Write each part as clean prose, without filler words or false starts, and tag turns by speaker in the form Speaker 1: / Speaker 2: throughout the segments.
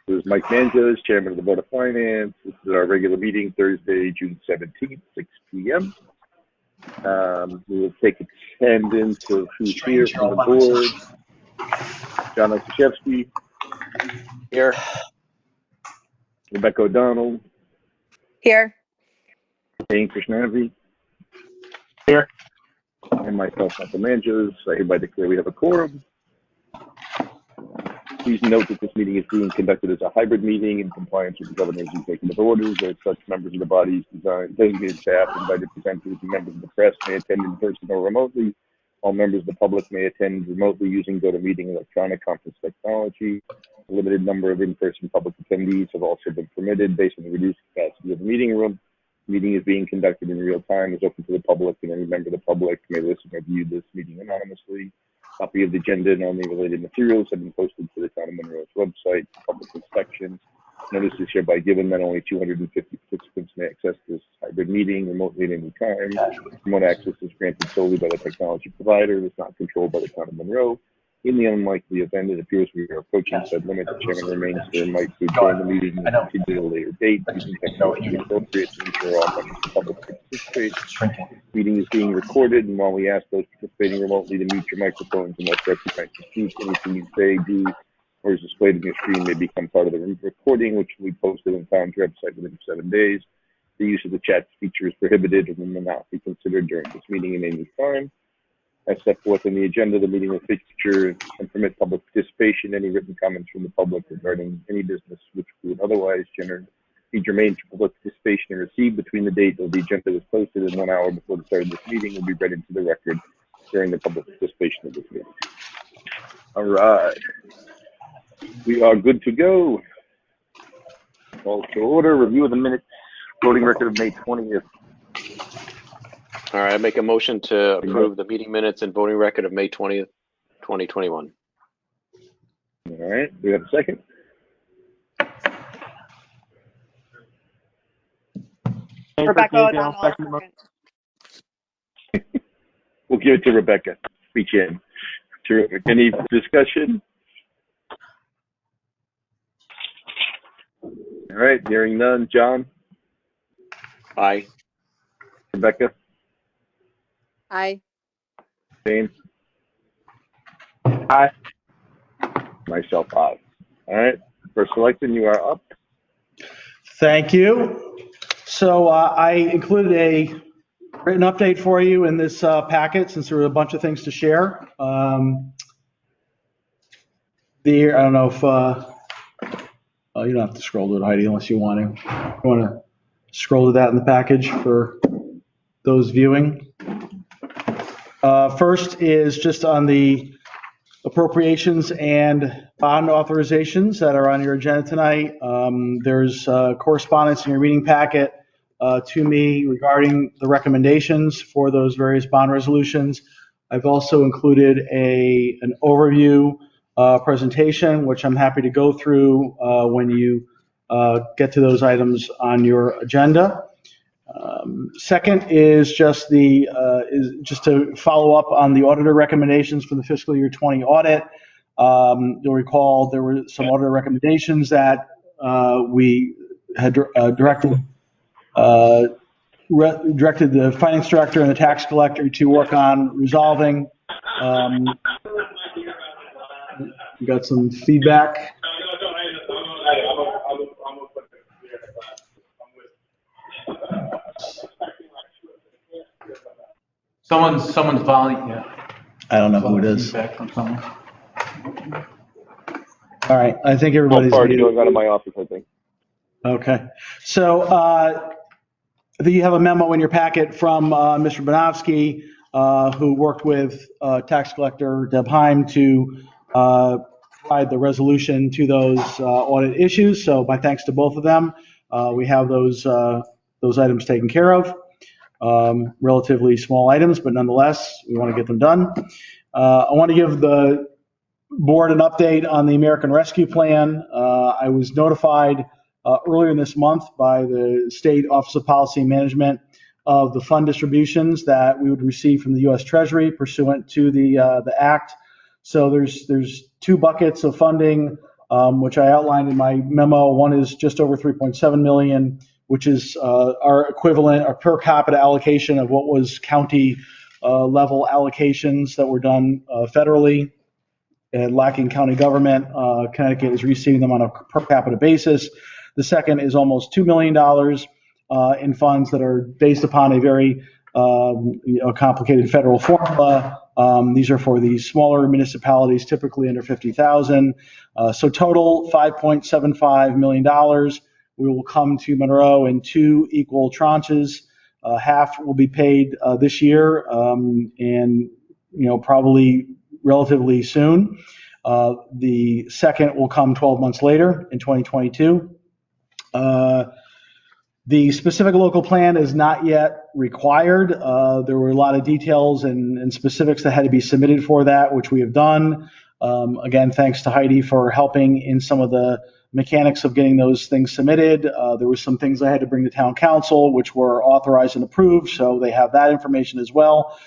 Speaker 1: This is Mike Manjos, Chairman of the Board of Finance. This is our regular meeting, Thursday, June 17th, 6 p.m. We will take attendance of who's here from the board. John Oszaszewski.
Speaker 2: Here.
Speaker 1: Rebecca O'Donnell.
Speaker 3: Here.
Speaker 1: Jane Krishnavi.
Speaker 2: Here.
Speaker 1: And myself, Michael Manjos. I hereby declare we have a quorum. Please note that this meeting is being conducted as a hybrid meeting in compliance with the governor's executive orders. As such, members of the body's designated staff, invited presenters, and members of the press may attend in person or remotely. All members of the public may attend remotely using GoToMeeting electronic conference technology. A limited number of in-person public attendees have also been permitted based on the reduced capacity of the meeting room. The meeting is being conducted in real time, is open to the public, and any member of the public may listen or view this meeting anonymously. A copy of the agenda and all the related materials have been posted to the Town of Monroe's website for public inspection. Notice is hereby given that only 250 participants may access this hybrid meeting remotely at any time. Remote access is granted solely by the technology provider. It is not controlled by the Town of Monroe. In the unlikely event it appears we are approaching said limit, the chairman remains there and might join the meeting and continue at a later date using technology appropriate to ensure all members of the public participate. The meeting is being recorded, and while we ask those participating remotely to mute your microphones unless recognized to speak, anything you say, do, or is displayed on your screen may become part of the recording, which will be posted on the town's website within 7 days. The use of the chat feature is prohibited and will not be considered during this meeting at any time. As set forth in the agenda, the meeting will feature and permit public participation. Any written comments from the public regarding any business which would otherwise be germane to public participation and received between the date of the agenda was posted and 1 hour before the start of this meeting will be read into the record during the public participation of this meeting. All right. We are good to go. Call to order. Review of the minutes. Voting record of May 20th.
Speaker 2: All right, I make a motion to approve the meeting minutes and voting record of May 20th, 2021.
Speaker 1: All right, do we have a second?
Speaker 3: Rebecca O'Donnell, second.
Speaker 1: We'll give it to Rebecca. Reach in. Terrific. Any discussion? All right, hearing none. John?
Speaker 2: Aye.
Speaker 1: Rebecca?
Speaker 3: Aye.
Speaker 1: Jane?
Speaker 2: Aye.
Speaker 1: Myself, aye. All right, First Selectman, you are up.
Speaker 4: Thank you. So I included a written update for you in this packet since there were a bunch of things to share. I don't know if you don't have to scroll to it, Heidi, unless you want to. You want to scroll to that in the package for those viewing. First is just on the appropriations and bond authorizations that are on your agenda tonight. There's correspondence in your meeting packet to me regarding the recommendations for those various bond resolutions. I've also included an overview presentation, which I'm happy to go through when you get to those items on your agenda. Second is just to follow up on the auditor recommendations for the fiscal year 20 audit. You'll recall there were some auditor recommendations that we had directed the finance director and the tax collector to work on resolving. We got some feedback.
Speaker 5: Someone's volume. Yeah.
Speaker 4: I don't know who it is.
Speaker 5: Feedback from someone.
Speaker 4: All right, I think everybody's
Speaker 1: Going out of my office, I think.
Speaker 4: Okay, so I think you have a memo in your packet from Mr. Bonofsky, who worked with tax collector Deb Heim to provide the resolution to those audit issues. So my thanks to both of them. We have those items taken care of. Relatively small items, but nonetheless, we want to get them done. I want to give the board an update on the American Rescue Plan. I was notified earlier this month by the State Office of Policy and Management of the fund distributions that we would receive from the U.S. Treasury pursuant to the Act. So there's two buckets of funding. which I outlined in my memo. One is just over 3.7 million, which is our equivalent, our per capita allocation of what was county level allocations that were done federally. And lacking county government, Connecticut is receiving them on a per capita basis. The second is almost $2 million in funds that are based upon a very complicated federal formula. These are for the smaller municipalities, typically under 50,000. So total $5.75 million. We will come to Monroe in two equal tranches. Half will be paid this year, and probably relatively soon. The second will come 12 months later in 2022. The specific local plan is not yet required. There were a lot of details and specifics that had to be submitted for that, which we have done. Again, thanks to Heidi for helping in some of the mechanics of getting those things submitted. There were some things I had to bring to town council, which were authorized and approved, so they have that information as well.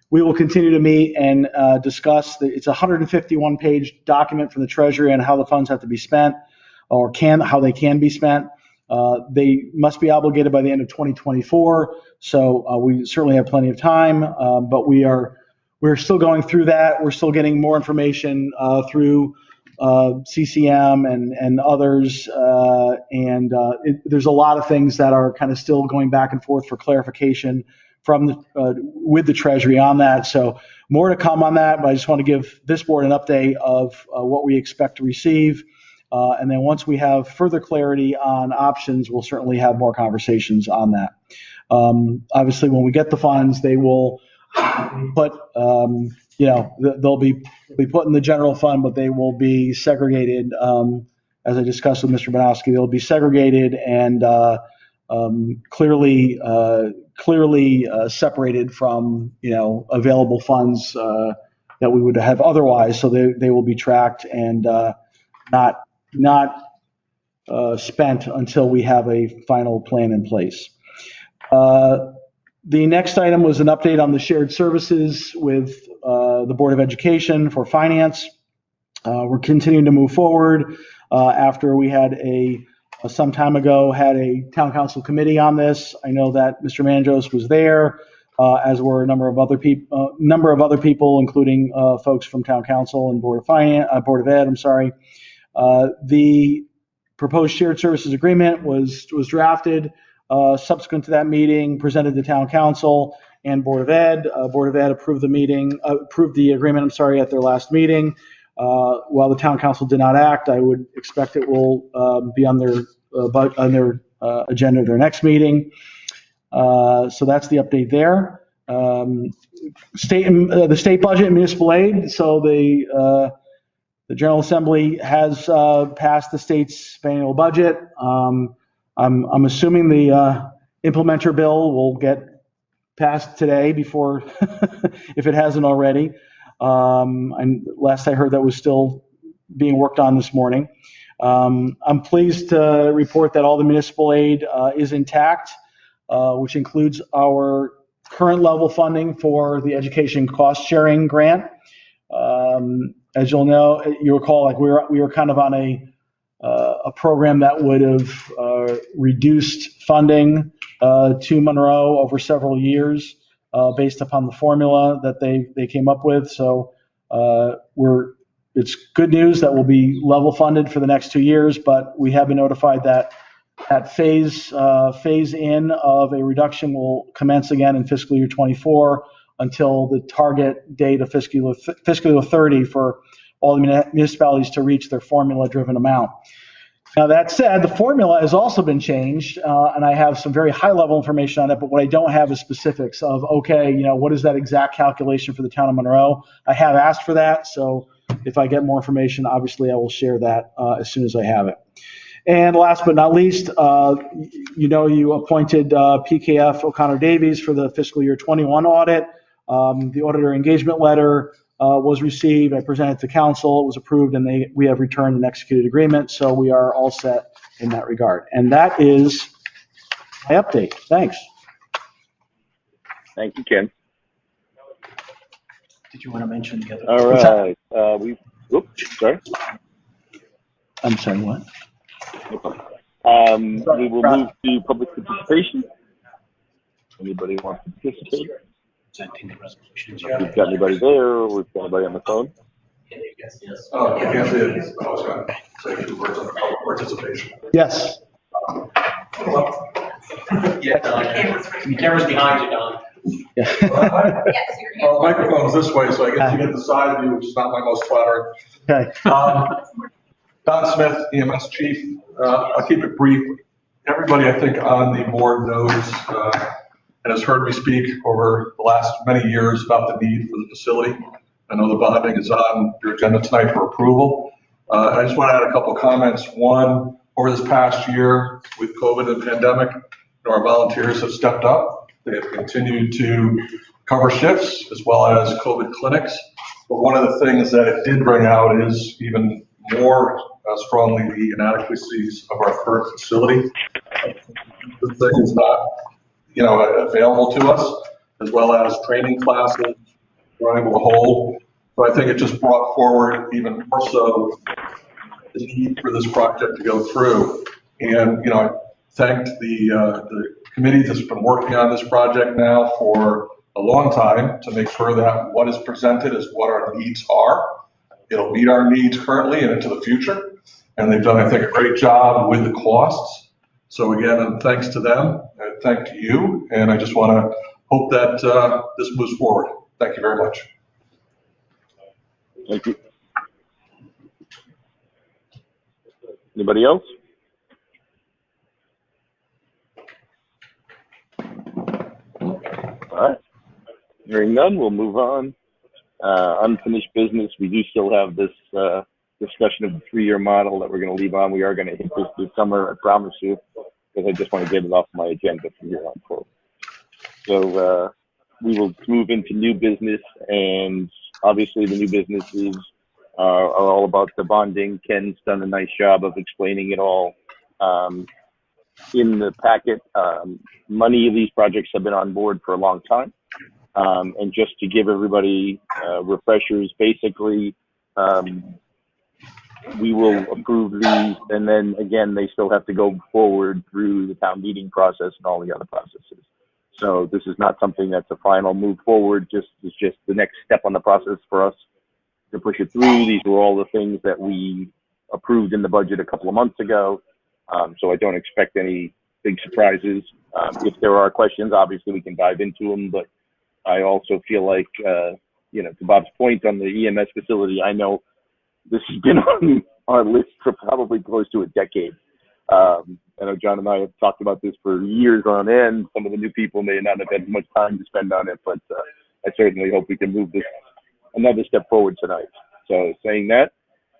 Speaker 4: We will continue to meet and discuss. It's a 151-page document from the Treasury on how the funds have to be spent, or how they can be spent. They must be obligated by the end of 2024, so we certainly have plenty of time. But we're still going through that. We're still getting more information through CCM and others, and there's a lot of things that are kind of still going back and forth for clarification from with the Treasury on that. So more to come on that, but I just want to give this board an update of what we expect to receive. And then once we have further clarity on options, we'll certainly have more conversations on that. Obviously, when we get the funds, they will put, they'll be put in the general fund, but they will be segregated. As I discussed with Mr. Banowski, they'll be segregated and clearly separated from available funds that we would have otherwise. So they will be tracked and not spent until we have a final plan in place. The next item was an update on the shared services with the Board of Education for finance. We're continuing to move forward after we had some time ago had a town council committee on this. I know that Mr. Manjos was there, as were a number of other people, including folks from town council and Board of Ed. I'm sorry. The proposed shared services agreement was drafted subsequent to that meeting, presented to town council and Board of Ed. Board of Ed approved the agreement, at their last meeting. While the town council did not act, I would expect it will be on their agenda of their next meeting. So that's the update there. The state budget and municipal aid. So the General Assembly has passed the state's annual budget. I'm assuming the implementer bill will get passed today before, if it hasn't already. And last I heard, that was still being worked on this morning. I'm pleased to report that all the municipal aid is intact, which includes our current level funding for the education cost sharing grant. As you'll know, you recall, we were kind of on a program that would have reduced funding to Monroe over several years based upon the formula that they came up with. So it's good news that we'll be level funded for the next 2 years, but we have been notified that phase in of a reduction will commence again in fiscal year 24 until the target date of fiscal year 30 for all the municipalities to reach their formula-driven amount. Now, that said, the formula has also been changed, and I have some very high-level information on it, but what I don't have is specifics of, what is that exact calculation for the town of Monroe? I have asked for that, so if I get more information, obviously I will share that as soon as I have it. And last but not least, you appointed PKF O'Connor Davies for the fiscal year 21 audit. The auditor engagement letter was received. I presented to council. It was approved, and we have returned an executed agreement. So we are all set in that regard. And that is my update. Thanks.
Speaker 1: Thank you, Ken.
Speaker 4: Did you want to mention the other?
Speaker 1: All right. Sorry.
Speaker 4: I'm sorry, what?
Speaker 1: We will move to public participation. Anybody wants to participate? If we've got anybody there, or we've got anybody on the phone?
Speaker 6: Oh, I can't see it. I was going to say 2 words on public participation.
Speaker 4: Yes.
Speaker 5: Yeah, Don. The camera's behind you, Don.
Speaker 6: Well, the microphone's this way, so I get to get the side view, which is not my most flattering.
Speaker 4: Okay.
Speaker 6: Don Smith, EMS Chief. I'll keep it brief. Everybody, I think, on the board knows and has heard me speak over the last many years about the need for the facility. I know the bonding is on your agenda tonight for approval. I just want to add a couple comments. One, over this past year with COVID and the pandemic, our volunteers have stepped up. They have continued to cover shifts as well as COVID clinics. But one of the things that it did bring out is even more strongly the inadequacies of our current facility. This thing is not, available to us, as well as training classes we're unable to hold. So I think it just brought forward even more so the need for this project to go through. And, I thanked the committee that's been working on this project now for a long time to make sure that what is presented is what our needs are. It'll meet our needs currently and into the future. And they've done, I think, a great job with the costs. So again, thanks to them, and thank to you. And I just want to hope that this moves forward. Thank you very much.
Speaker 1: Thank you. Anybody else? All right. Hearing none, we'll move on. Unfinished business. We do still have this discussion of the 3-year model that we're going to leave on. We are going to hit this summer, I promise you, because I just want to get it off my agenda from here on forward. So we will move into new business, and obviously the new businesses are all about the bonding. Ken's done a nice job of explaining it all in the packet. Many of these projects have been on board for a long time. And just to give everybody refreshers, basically, we will approve these, and then again, they still have to go forward through the town meeting process and all the other processes. So this is not something that's a final move forward, it's just the next step on the process for us to push it through. These were all the things that we approved in the budget a couple of months ago. So I don't expect any big surprises. If there are questions, obviously we can dive into them, but I also feel like, to Bob's point on the EMS facility, I know this has been on our list for probably close to a decade. I know John and I have talked about this for years on end. Some of the new people may not have had much time to spend on it, but I certainly hope we can move this another step forward tonight. So saying that,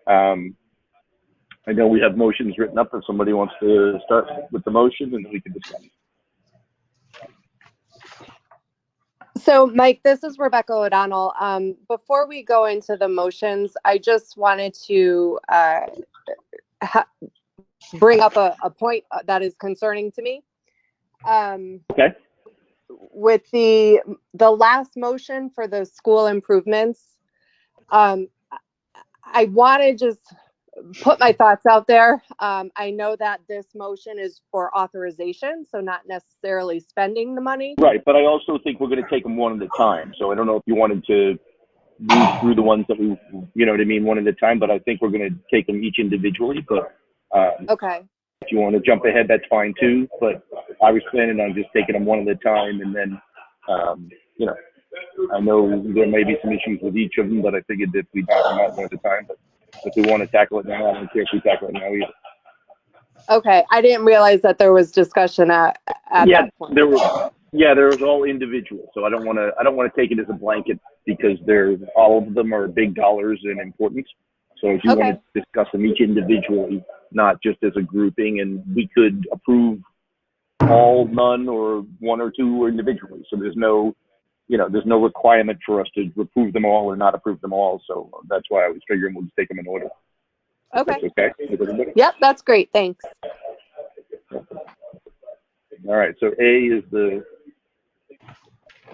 Speaker 1: I know we have motions written up if somebody wants to start with the motion, and then we can discuss.
Speaker 3: So Mike, this is Rebecca O'Donnell. Before we go into the motions, I just wanted to bring up a point that is concerning to me.
Speaker 1: Okay.
Speaker 3: With the last motion for the school improvements, I want to just put my thoughts out there. I know that this motion is for authorization, so not necessarily spending the money.
Speaker 1: Right, but I also think we're going to take them one at a time. So I don't know if you wanted to move through the ones that we, one at a time, but I think we're going to take them each individually. But
Speaker 3: okay.
Speaker 1: If you want to jump ahead, that's fine too. But I was planning on just taking them one at a time, and then, I know there may be some issues with each of them, but I figured that we'd knock them out one at a time. But if we want to tackle it now, I don't care if we tackle it now either.
Speaker 3: Okay, I didn't realize that there was discussion at that point.
Speaker 1: There was all individual. So I don't want to take it as a blanket because all of them are big dollars and importance. So if you want to discuss them each individually, not just as a grouping, and we could approve all, none, or one or two individually. So there's no requirement for us to approve them all or not approve them all. So that's why I was figuring we'll just take them in order.
Speaker 3: Okay.
Speaker 1: That's okay.
Speaker 3: Yep, that's great. Thanks.
Speaker 1: All right. So A is the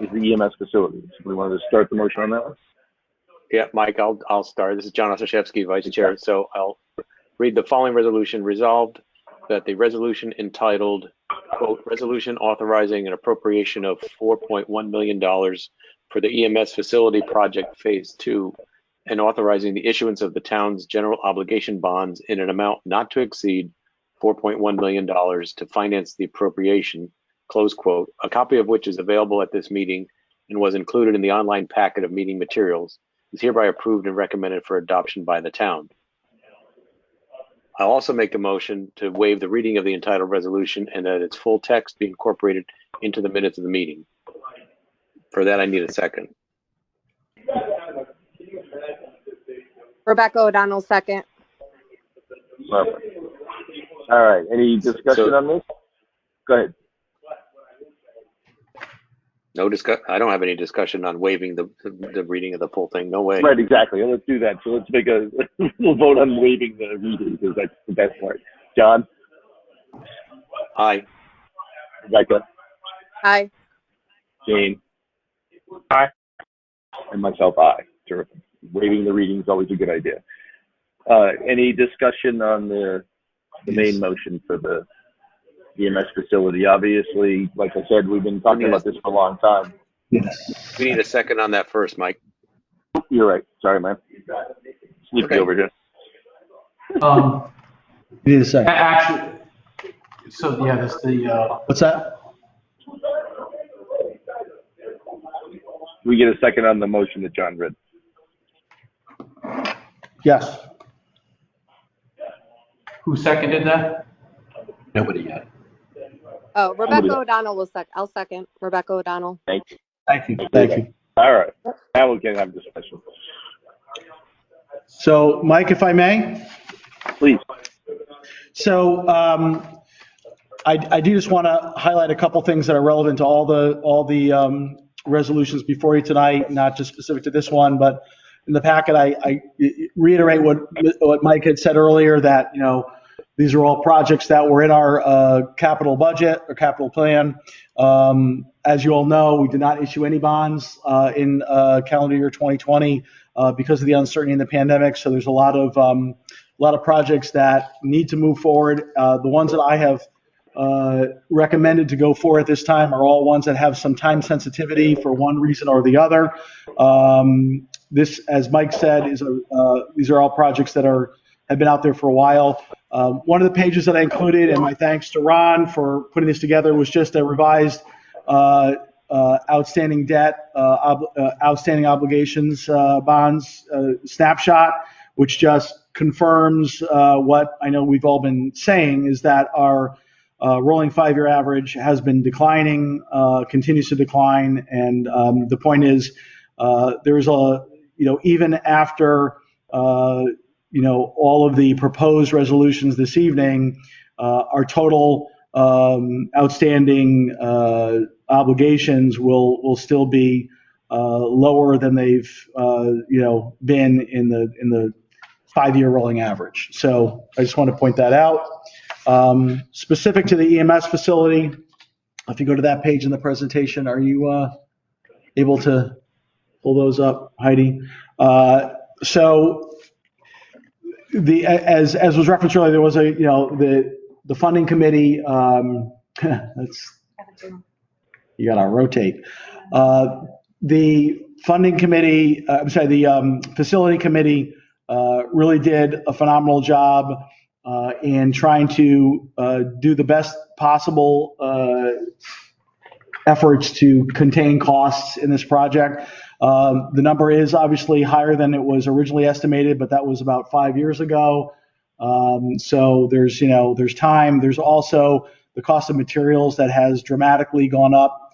Speaker 1: EMS facility. So we wanted to start the motion on that one.
Speaker 2: Yeah, Mike, I'll start. This is John Ostraszewski, Vice Chair. So I'll read the following resolution. Resolved that the resolution entitled, quote, resolution authorizing an appropriation of $4.1 million for the EMS facility project phase 2 and authorizing the issuance of the town's general obligation bonds in an amount not to exceed $4.1 million to finance the appropriation, close quote, a copy of which is available at this meeting and was included in the online packet of meeting materials, is hereby approved and recommended for adoption by the town. I'll also make a motion to waive the reading of the entitled resolution and that its full text be incorporated into the minutes of the meeting. For that, I need a second.
Speaker 3: Rebecca O'Donnell, second.
Speaker 1: Perfect. All right, any discussion on this? Go ahead.
Speaker 2: No discuss. I don't have any discussion on waiving the reading of the full thing. No way.
Speaker 1: Right, exactly. Let's do that. So let's make we'll vote on waiving the reading because that's the best part. John?
Speaker 2: Aye.
Speaker 1: Rebecca?
Speaker 3: Aye.
Speaker 1: Jane?
Speaker 5: Aye.
Speaker 1: And myself, aye. Terrific. Waiving the reading is always a good idea. Any discussion on the main motion for the EMS facility? Obviously, like I said, we've been talking about this for a long time.
Speaker 4: Yes.
Speaker 2: We need a second on that first, Mike.
Speaker 1: You're right. Sorry, man. Sleepy
Speaker 2: Okay.
Speaker 1: over here.
Speaker 4: You need a second.
Speaker 5: Actually, so yeah, that's the,
Speaker 4: What's that?
Speaker 1: We get a second on the motion that John read.
Speaker 4: Yes.
Speaker 5: who seconded that?
Speaker 7: Nobody yet.
Speaker 3: Oh, Rebecca
Speaker 1: Somebody-
Speaker 3: O'Donnell will I'll second. Rebecca O'Donnell.
Speaker 1: Thank you.
Speaker 4: Thank you. Thank you.
Speaker 1: All right. Now we can have discussion.
Speaker 4: So, Mike, if I may?
Speaker 1: Please.
Speaker 4: So I do just want to highlight a couple things that are relevant to all the resolutions before you tonight, not just specific to this one, but in the packet, I reiterate what Mike had said earlier, that, you know, these are all projects that were in our capital budget or capital plan. As you all know, we did not issue any bonds in calendar year 2020 because of the uncertainty in the pandemic. So there's a lot of projects that need to move forward. The ones that I have recommended to go forward at this time are all ones that have some time sensitivity for one reason or the other. This, as Mike said, these are all projects that have been out there for a while. One of the pages that I included, and my thanks to Ron for putting this together, was just a revised outstanding debt, outstanding obligations bonds snapshot, which just confirms what I know we've all been saying, is that our rolling 5-year average has been declining, continues to decline, and the point is there's even after all of the proposed resolutions this evening, our total outstanding obligations will still be lower than they've been in the 5-year rolling average. So I just want to point that out. Specific to the EMS facility, if you go to that page in the presentation, are you able to pull those up, Heidi? So as was referenced earlier, there was the funding committee. You got to rotate. The funding committee, the facility committee really did a phenomenal job in trying to do the best possible efforts to contain costs in this project. The number is obviously higher than it was originally estimated, but that was about 5 years ago. So there's time. There's also the cost of materials that has dramatically gone up,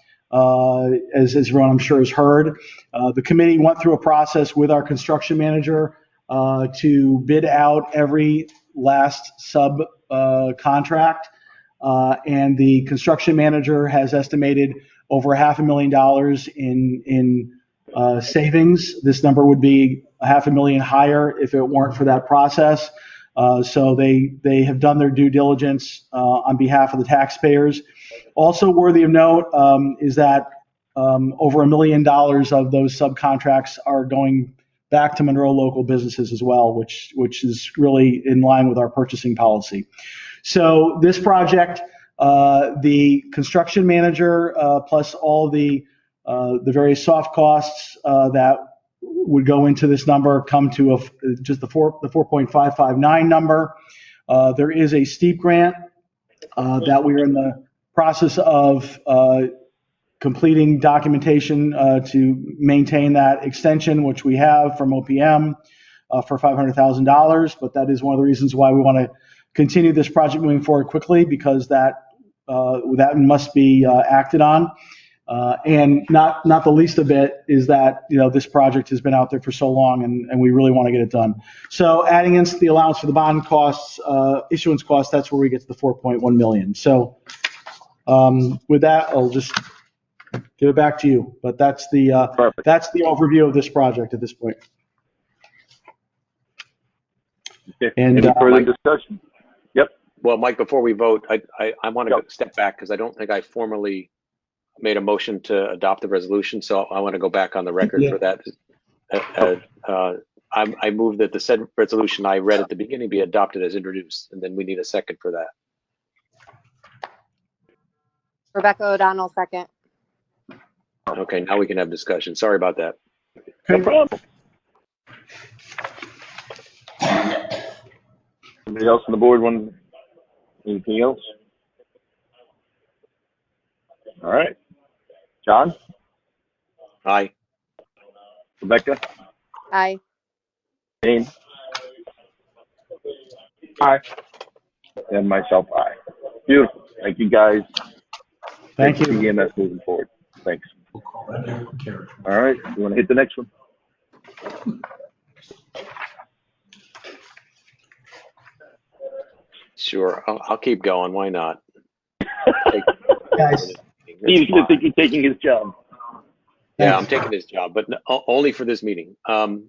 Speaker 4: as everyone I'm sure has heard. The committee went through a process with our construction manager to bid out every last sub contract, and the construction manager has estimated over $500,000 in savings. This number would be $500,000 higher if it weren't for that process. So they have done their due diligence on behalf of the taxpayers. Also worthy of note is that over $1 million of those subcontracts are going back to Monroe local businesses as well, which is really in line with our purchasing policy. So this project, the construction manager plus all the various soft costs that would go into this number come to just the 4.559 number. There is a steep grant that we are in the process of completing documentation to maintain that extension, which we have from OPM for $500,000. But that is one of the reasons why we want to continue this project moving forward quickly, because that must be acted on. And not the least of it is that, this project has been out there for so long, and we really want to get it done. So adding in the allowance for the bond costs, issuance costs, that's where we get to the 4.1 million. So with that, I'll just give it back to you. But that's the overview of this project at this point.
Speaker 1: Okay.
Speaker 4: And,
Speaker 1: any further
Speaker 2: Mike,
Speaker 1: discussion? Yep.
Speaker 2: Well, Mike, before we vote, I want to step back because I don't think I formally made a motion to adopt the resolution, so I want to go back on the record for that. I move that the said resolution I read at the beginning be adopted as introduced, and then we need a second for that.
Speaker 3: Rebecca O'Donnell, second.
Speaker 2: Okay, now we can have discussion. Sorry about that.
Speaker 1: No problem. Anybody else on the board want anything else? All right. John?
Speaker 2: Aye.
Speaker 1: Rebecca?
Speaker 3: Aye.
Speaker 1: Jane? Aye. And myself, aye. Beautiful. Thank you, guys.
Speaker 4: Thank you.
Speaker 1: The EMS moving forward. Thanks.
Speaker 6: We'll call that new carriage.
Speaker 1: All right. You want to hit the next one?
Speaker 2: Sure, I'll keep going. Why not?
Speaker 4: Guys.
Speaker 1: He's going to think you're taking his job.
Speaker 2: Yeah, I'm taking his job, but only for this meeting. So,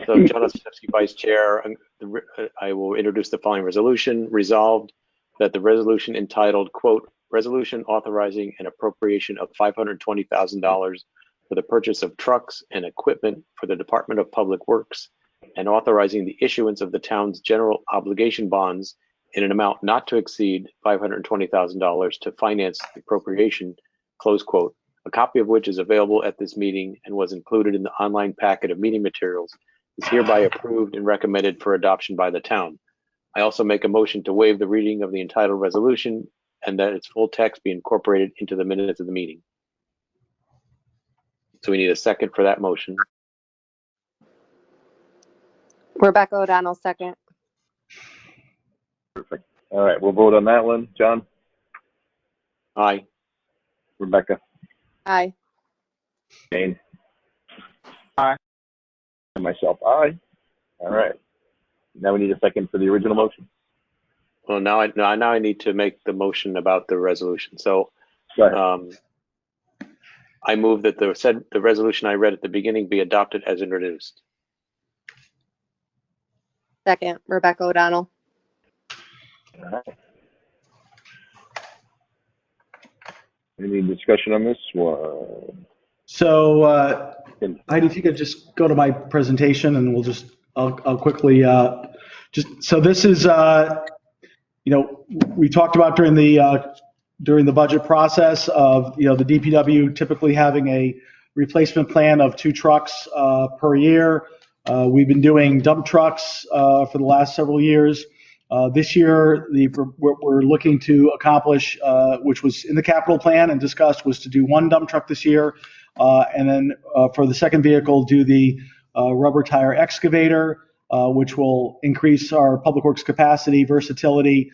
Speaker 2: John Ostaszewski, Vice Chair, I will introduce the following resolution. Resolved that the resolution entitled, quote, resolution authorizing an appropriation of $520,000 for the purchase of trucks and equipment for the Department of Public Works, and authorizing the issuance of the town's general obligation bonds in an amount not to exceed $520,000 to finance the appropriation, close quote, a copy of which is available at this meeting and was included in the online packet of meeting materials, is hereby approved and recommended for adoption by the town. I also make a motion to waive the reading of the entitled resolution and that its full text be incorporated into the minutes of the meeting. So we need a second for that motion.
Speaker 3: Rebecca O'Donnell, second.
Speaker 1: Perfect. All right. We'll vote on that one. John?
Speaker 2: Aye.
Speaker 1: Rebecca?
Speaker 3: Aye.
Speaker 1: Jane? Aye. And myself, aye. All right. Now we need a second for the original motion.
Speaker 2: Well, now I need to make the motion about the resolution. So
Speaker 1: Go ahead.
Speaker 2: I move that the resolution I read at the beginning be adopted as introduced.
Speaker 3: Second, Rebecca O'Donnell.
Speaker 1: All right. Any discussion on this one?
Speaker 4: So, Heidi, if you could just go to my presentation, and I'll quickly so this is we talked about during the budget process of the DPW typically having a replacement plan of 2 trucks per year. We've been doing dump trucks for the last several years. This year, what we're looking to accomplish, which was in the capital plan and discussed, was to do 1 dump truck this year, and then for the second vehicle, do the rubber tire excavator, which will increase our public works capacity, versatility,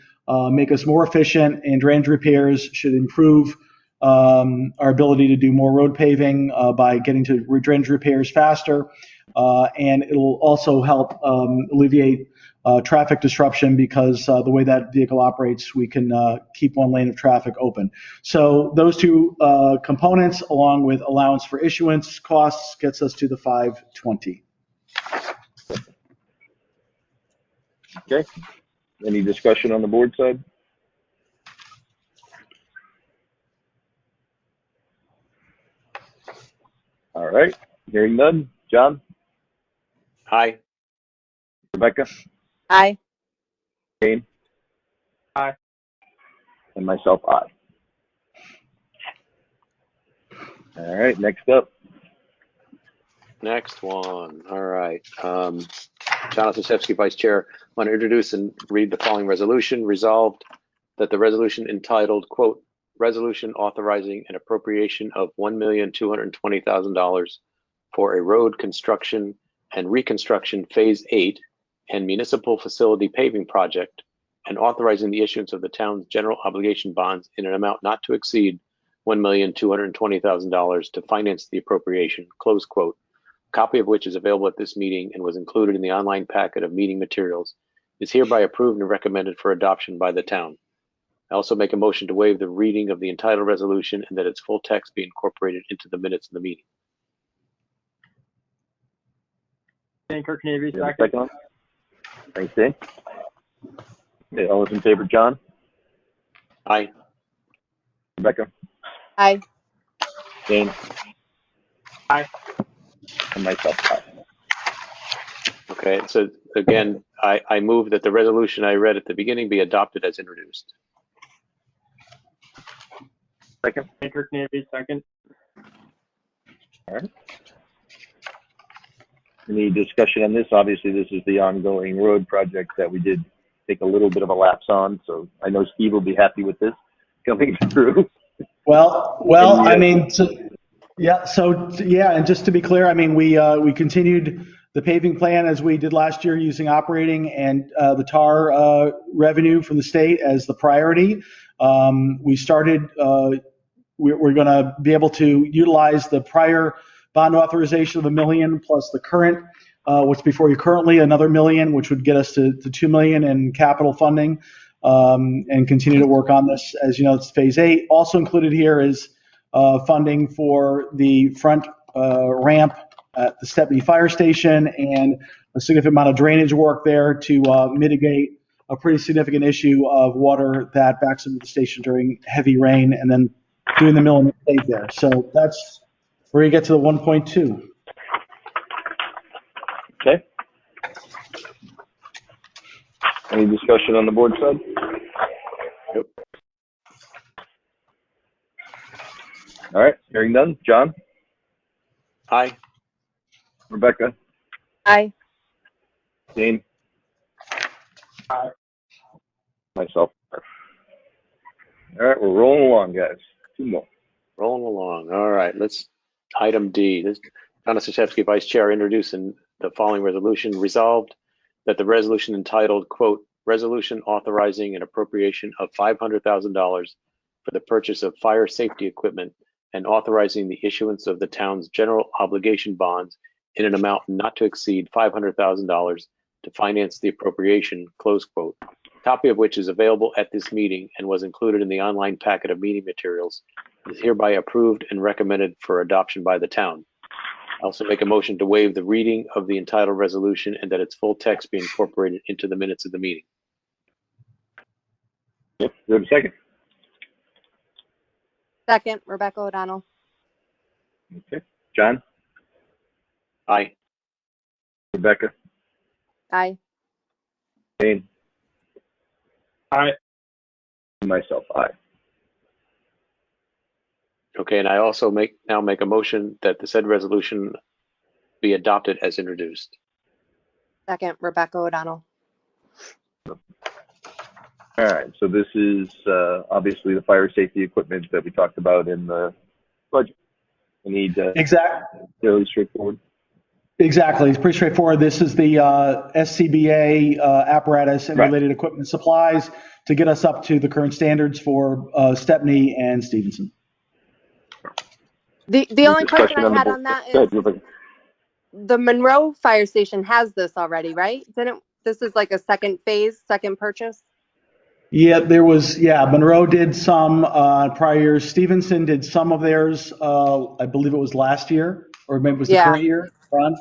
Speaker 4: make us more efficient, and drainage repairs should improve our ability to do more road paving by getting to drainage repairs faster, and it will also help alleviate traffic disruption, because the way that vehicle operates, we can keep 1 lane of traffic open. So those 2 components, along with allowance for issuance costs, gets us to the 520.
Speaker 1: Okay. Any discussion on the board side? All right. Hearing none. John?
Speaker 2: Aye.
Speaker 1: Rebecca,
Speaker 3: Aye.
Speaker 1: Jane?
Speaker 5: Aye.
Speaker 1: And myself, aye. All right, next up.
Speaker 2: Next one. All right. John Osaszewski, Vice Chair. I want to introduce and read the following resolution. Resolved that the resolution entitled, quote, resolution authorizing an appropriation of $1,220,000 for a road construction and reconstruction phase 8 and municipal facility paving project, and authorizing the issuance of the town's general obligation bonds in an amount not to exceed $1,220,000 to finance the appropriation, close quote. Copy of which is available at this meeting and was included in the online packet of meeting materials, is hereby approved and recommended for adoption by the town. I also make a motion to waive the reading of the entitled resolution and that its full text be incorporated into the minutes of the meeting.
Speaker 5: Dan Kirknavy,
Speaker 1: You have a
Speaker 5: second.
Speaker 1: second one? Thanks, Dave. Okay, all those in favor, John?
Speaker 2: Aye.
Speaker 1: Rebecca?
Speaker 3: Aye.
Speaker 1: Jane?
Speaker 5: Aye.
Speaker 1: And myself, aye.
Speaker 2: Okay, so again, I move that the resolution I read at the beginning be adopted as introduced.
Speaker 1: Second?
Speaker 5: Dan Kirknavy, second.
Speaker 1: All right. Any discussion on this? Obviously, this is the ongoing road project that we did take a little bit of a lapse on, so I know Steve will be happy with this coming through.
Speaker 4: Well, I mean, and just to be clear, I mean, we continued the paving plan as we did last year using operating and the TAR revenue from the state as the priority. We started, we're going to be able to utilize the prior bond authorization of $1 million plus the current, what's before you currently, another $1 million, which would get us to $2 million in capital funding, and continue to work on this. As you know, it's phase 8. Also included here is funding for the front ramp at the Stepney Fire Station and a significant amount of drainage work there to mitigate a pretty significant issue of water that backs into the station during heavy rain, and then doing the mill and save there. So that's where you get to the 1.2.
Speaker 1: Okay. Any discussion on the board side?
Speaker 2: Yep.
Speaker 1: All right, hearing none. John?
Speaker 2: Aye.
Speaker 1: Rebecca?
Speaker 3: Aye.
Speaker 1: Jane?
Speaker 5: Aye.
Speaker 1: Myself. All right, we're rolling along, guys. 2 more.
Speaker 2: Rolling along. All right, let's item D. This John Osaszewski, Vice Chair, introducing the following resolution. Resolved that the resolution entitled, quote, resolution authorizing an appropriation of $500,000 for the purchase of fire safety equipment and authorizing the issuance of the town's general obligation bonds in an amount not to exceed $500,000 to finance the appropriation, close quote. Copy of which is available at this meeting and was included in the online packet of meeting materials, is hereby approved and recommended for adoption by the town. I also make a motion to waive the reading of the entitled resolution and that its full text be incorporated into the minutes of the meeting.
Speaker 1: Yep, you have a second?
Speaker 3: Second, Rebecca O'Donnell.
Speaker 1: Okay. John?
Speaker 2: Aye.
Speaker 1: Rebecca?
Speaker 3: Aye.
Speaker 1: Jane?
Speaker 5: Aye.
Speaker 1: And myself, aye.
Speaker 2: Okay, and I also now make a motion that the said resolution be adopted as introduced.
Speaker 3: Second, Rebecca O'Donnell.
Speaker 1: All right, so this is obviously the fire safety equipment that we talked about in the budget. We need fairly straightforward.
Speaker 4: Exactly. It's pretty straightforward. This is the SCBA apparatus and related equipment supplies to get us up to the current standards for Stepney and Stevenson.
Speaker 3: The only question I had on that is the Monroe Fire Station has this already, right? This is like a second phase, second purchase?
Speaker 4: Yeah, Monroe did some prior years. Stevenson did some of theirs, I believe it was last year, or maybe it was the current year, Ron.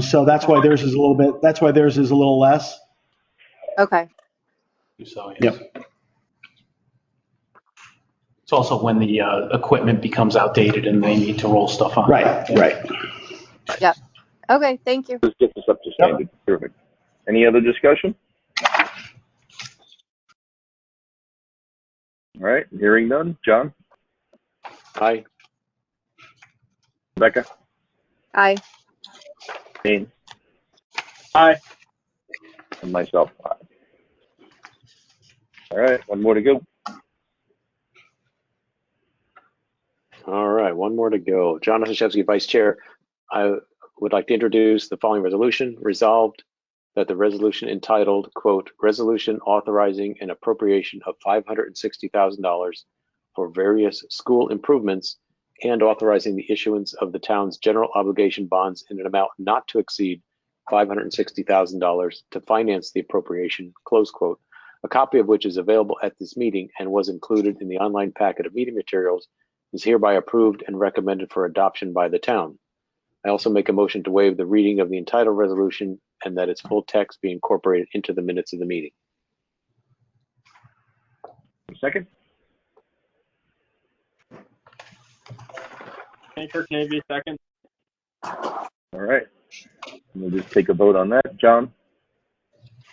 Speaker 4: So that's why theirs is a little less.
Speaker 3: Okay.
Speaker 5: So, yes. Yep. It's also when the equipment becomes outdated and they need to roll stuff on.
Speaker 4: Right.
Speaker 3: Yep. Okay, thank you.
Speaker 1: This gets us up to standard. Perfect. Any other discussion? All right, hearing none. John?
Speaker 2: Aye.
Speaker 1: Rebecca?
Speaker 3: Aye.
Speaker 1: Jane?
Speaker 5: Aye.
Speaker 1: And myself, aye. All right, one more to go.
Speaker 2: All right, one more to go. John Oshachevsky, Vice Chair. I would like to introduce the following resolution. Resolved that the resolution entitled, quote, resolution authorizing an appropriation of $560,000 for various school improvements and authorizing the issuance of the town's general obligation bonds in an amount not to exceed $560,000 to finance the appropriation, close quote, a copy of which is available at this meeting and was included in the online packet of meeting materials, is hereby approved and recommended for adoption by the town. I also make a motion to waive the reading of the entitled resolution and that its full text be incorporated into the minutes of the meeting.
Speaker 1: Second?
Speaker 5: Anchor Navy, second.
Speaker 1: All right. We'll just take a vote on that. John?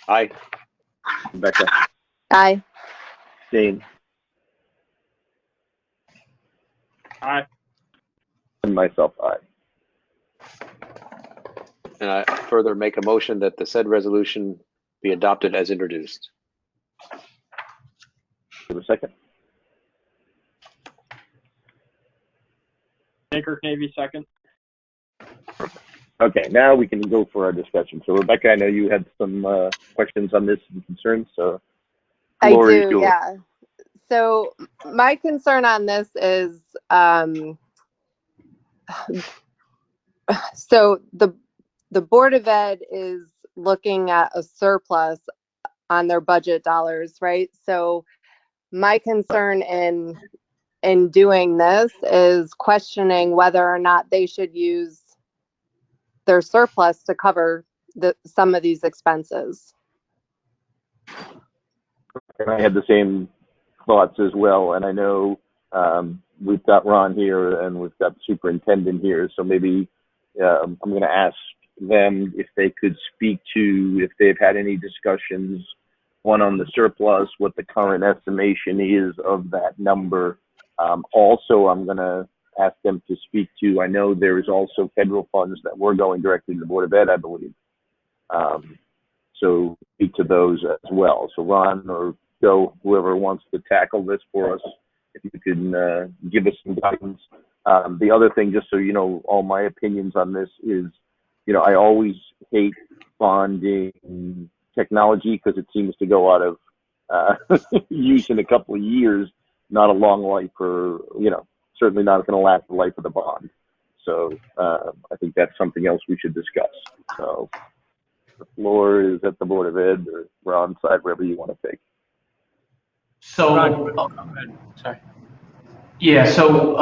Speaker 2: Aye.
Speaker 1: Rebecca?
Speaker 3: Aye.
Speaker 1: Jane?
Speaker 5: Aye.
Speaker 1: And myself, aye.
Speaker 2: And I further make a motion that the said resolution be adopted as introduced.
Speaker 1: For the second?
Speaker 5: Anchor Navy, second.
Speaker 1: Okay, now we can go for our discussion. So Rebecca, I know you had some questions on this and concerns, so
Speaker 3: I
Speaker 1: floor is
Speaker 3: do,
Speaker 1: yours.
Speaker 3: yeah. So my concern on this is, so the Board of Ed is looking at a surplus on their budget dollars, right? So my concern in doing this is questioning whether or not they should use their surplus to cover some of these expenses.
Speaker 1: And I had the same thoughts as well. And I know we've got Ron here and we've got the superintendent here. So maybe I'm going to ask them if they could speak to if they've had any discussions, one on the surplus, what the current estimation is of that number. Also, I'm going to ask them to speak to, I know there is also federal funds that were going directly to the Board of Ed, I believe. So speak to those as well. So Ron or Joe, whoever wants to tackle this for us, if you can give us some guidance. The other thing, just so you know, all my opinions on this is, you know, I always hate bonding technology because it seems to go out of use in a couple of years, not a long life for, you know, certainly not going to last the life of the bond. So I think that's something else we should discuss. So the floor is at the Board of Ed or Ron's side, wherever you want to take.
Speaker 5: So, sorry. Yeah, so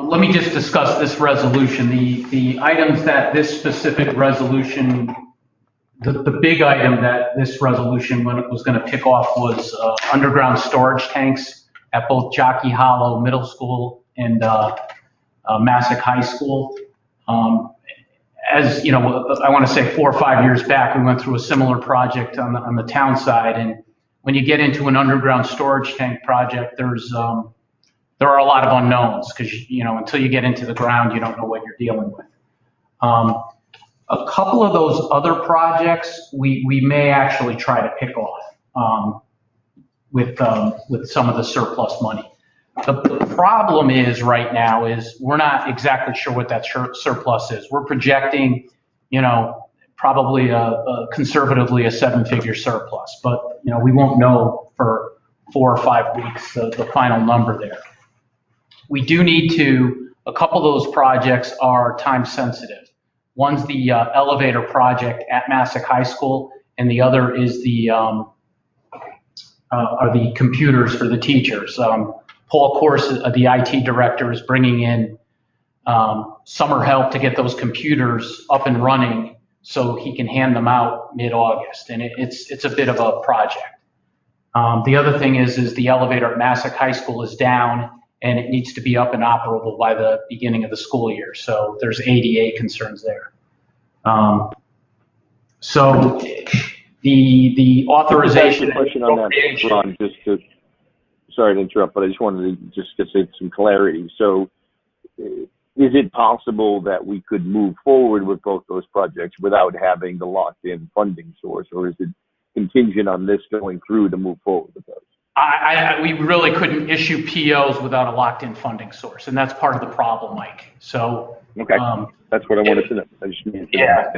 Speaker 5: let me just discuss this resolution. The items that this specific resolution, the big item that this resolution when it was going to pick off was underground storage tanks at both Jockey Hollow Middle School and Massac High School. As you know, I want to say 4 or 5 years back, we went through a similar project on the town side. And when you get into an underground storage tank project, there are a lot of unknowns because, you know, until you get into the ground, you don't know what you're dealing with. A couple of those other projects we may actually try to pick off with some of the surplus money. The problem is right now is we're not exactly sure what that surplus is. We're projecting, you know, probably conservatively a 7-figure surplus, but you know we won't know for 4 or 5 weeks the final number there. We do need to. A couple of those projects are time sensitive. One's the elevator project at Massac High School, and the other is are the computers for the teachers. Paul Corse, the IT director, is bringing in summer help to get those computers up and running so he can hand them out mid-August, and it's a bit of a project. The other thing is the elevator at Massac High School is down, and it needs to be up and operable by the beginning of the school year, so there's ADA concerns there. So the authorization.
Speaker 1: Question on that, Ron, sorry to interrupt, but I just wanted to just get some clarity. So is it possible that we could move forward with both those projects without having the locked-in funding source, or is it contingent on this going through to move forward with those?
Speaker 5: We really couldn't issue POs without a locked-in funding source, and that's part of the problem, Mike. So
Speaker 1: okay, that's what I wanted to know. I just needed to know.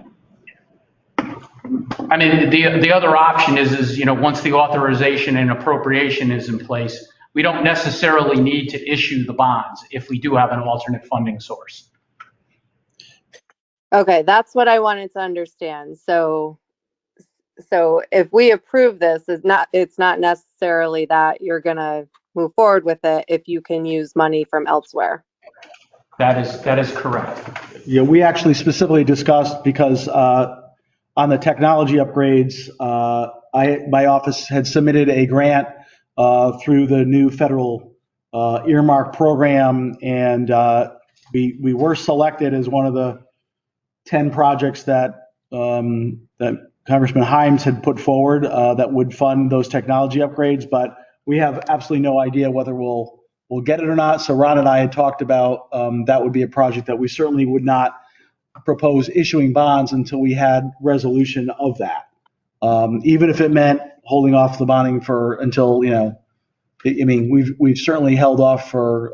Speaker 5: I mean, the other option is once the authorization and appropriation is in place, we don't necessarily need to issue the bonds if we do have an alternate funding source.
Speaker 3: Okay, that's what I wanted to understand. So if we approve this, it's not necessarily that you're gonna move forward with it if you can use money from elsewhere.
Speaker 5: That is correct.
Speaker 4: Yeah, we actually specifically discussed because on the technology upgrades, my office had submitted a grant through the new federal earmark program, and we were selected as one of the 10 projects that Congressman Himes had put forward that would fund those technology upgrades, but we have absolutely no idea whether we'll get it or not. So Ron and I had talked about that would be a project that we certainly would not propose issuing bonds until we had resolution of that. Even if it meant holding off the bonding until I mean, we've certainly held off for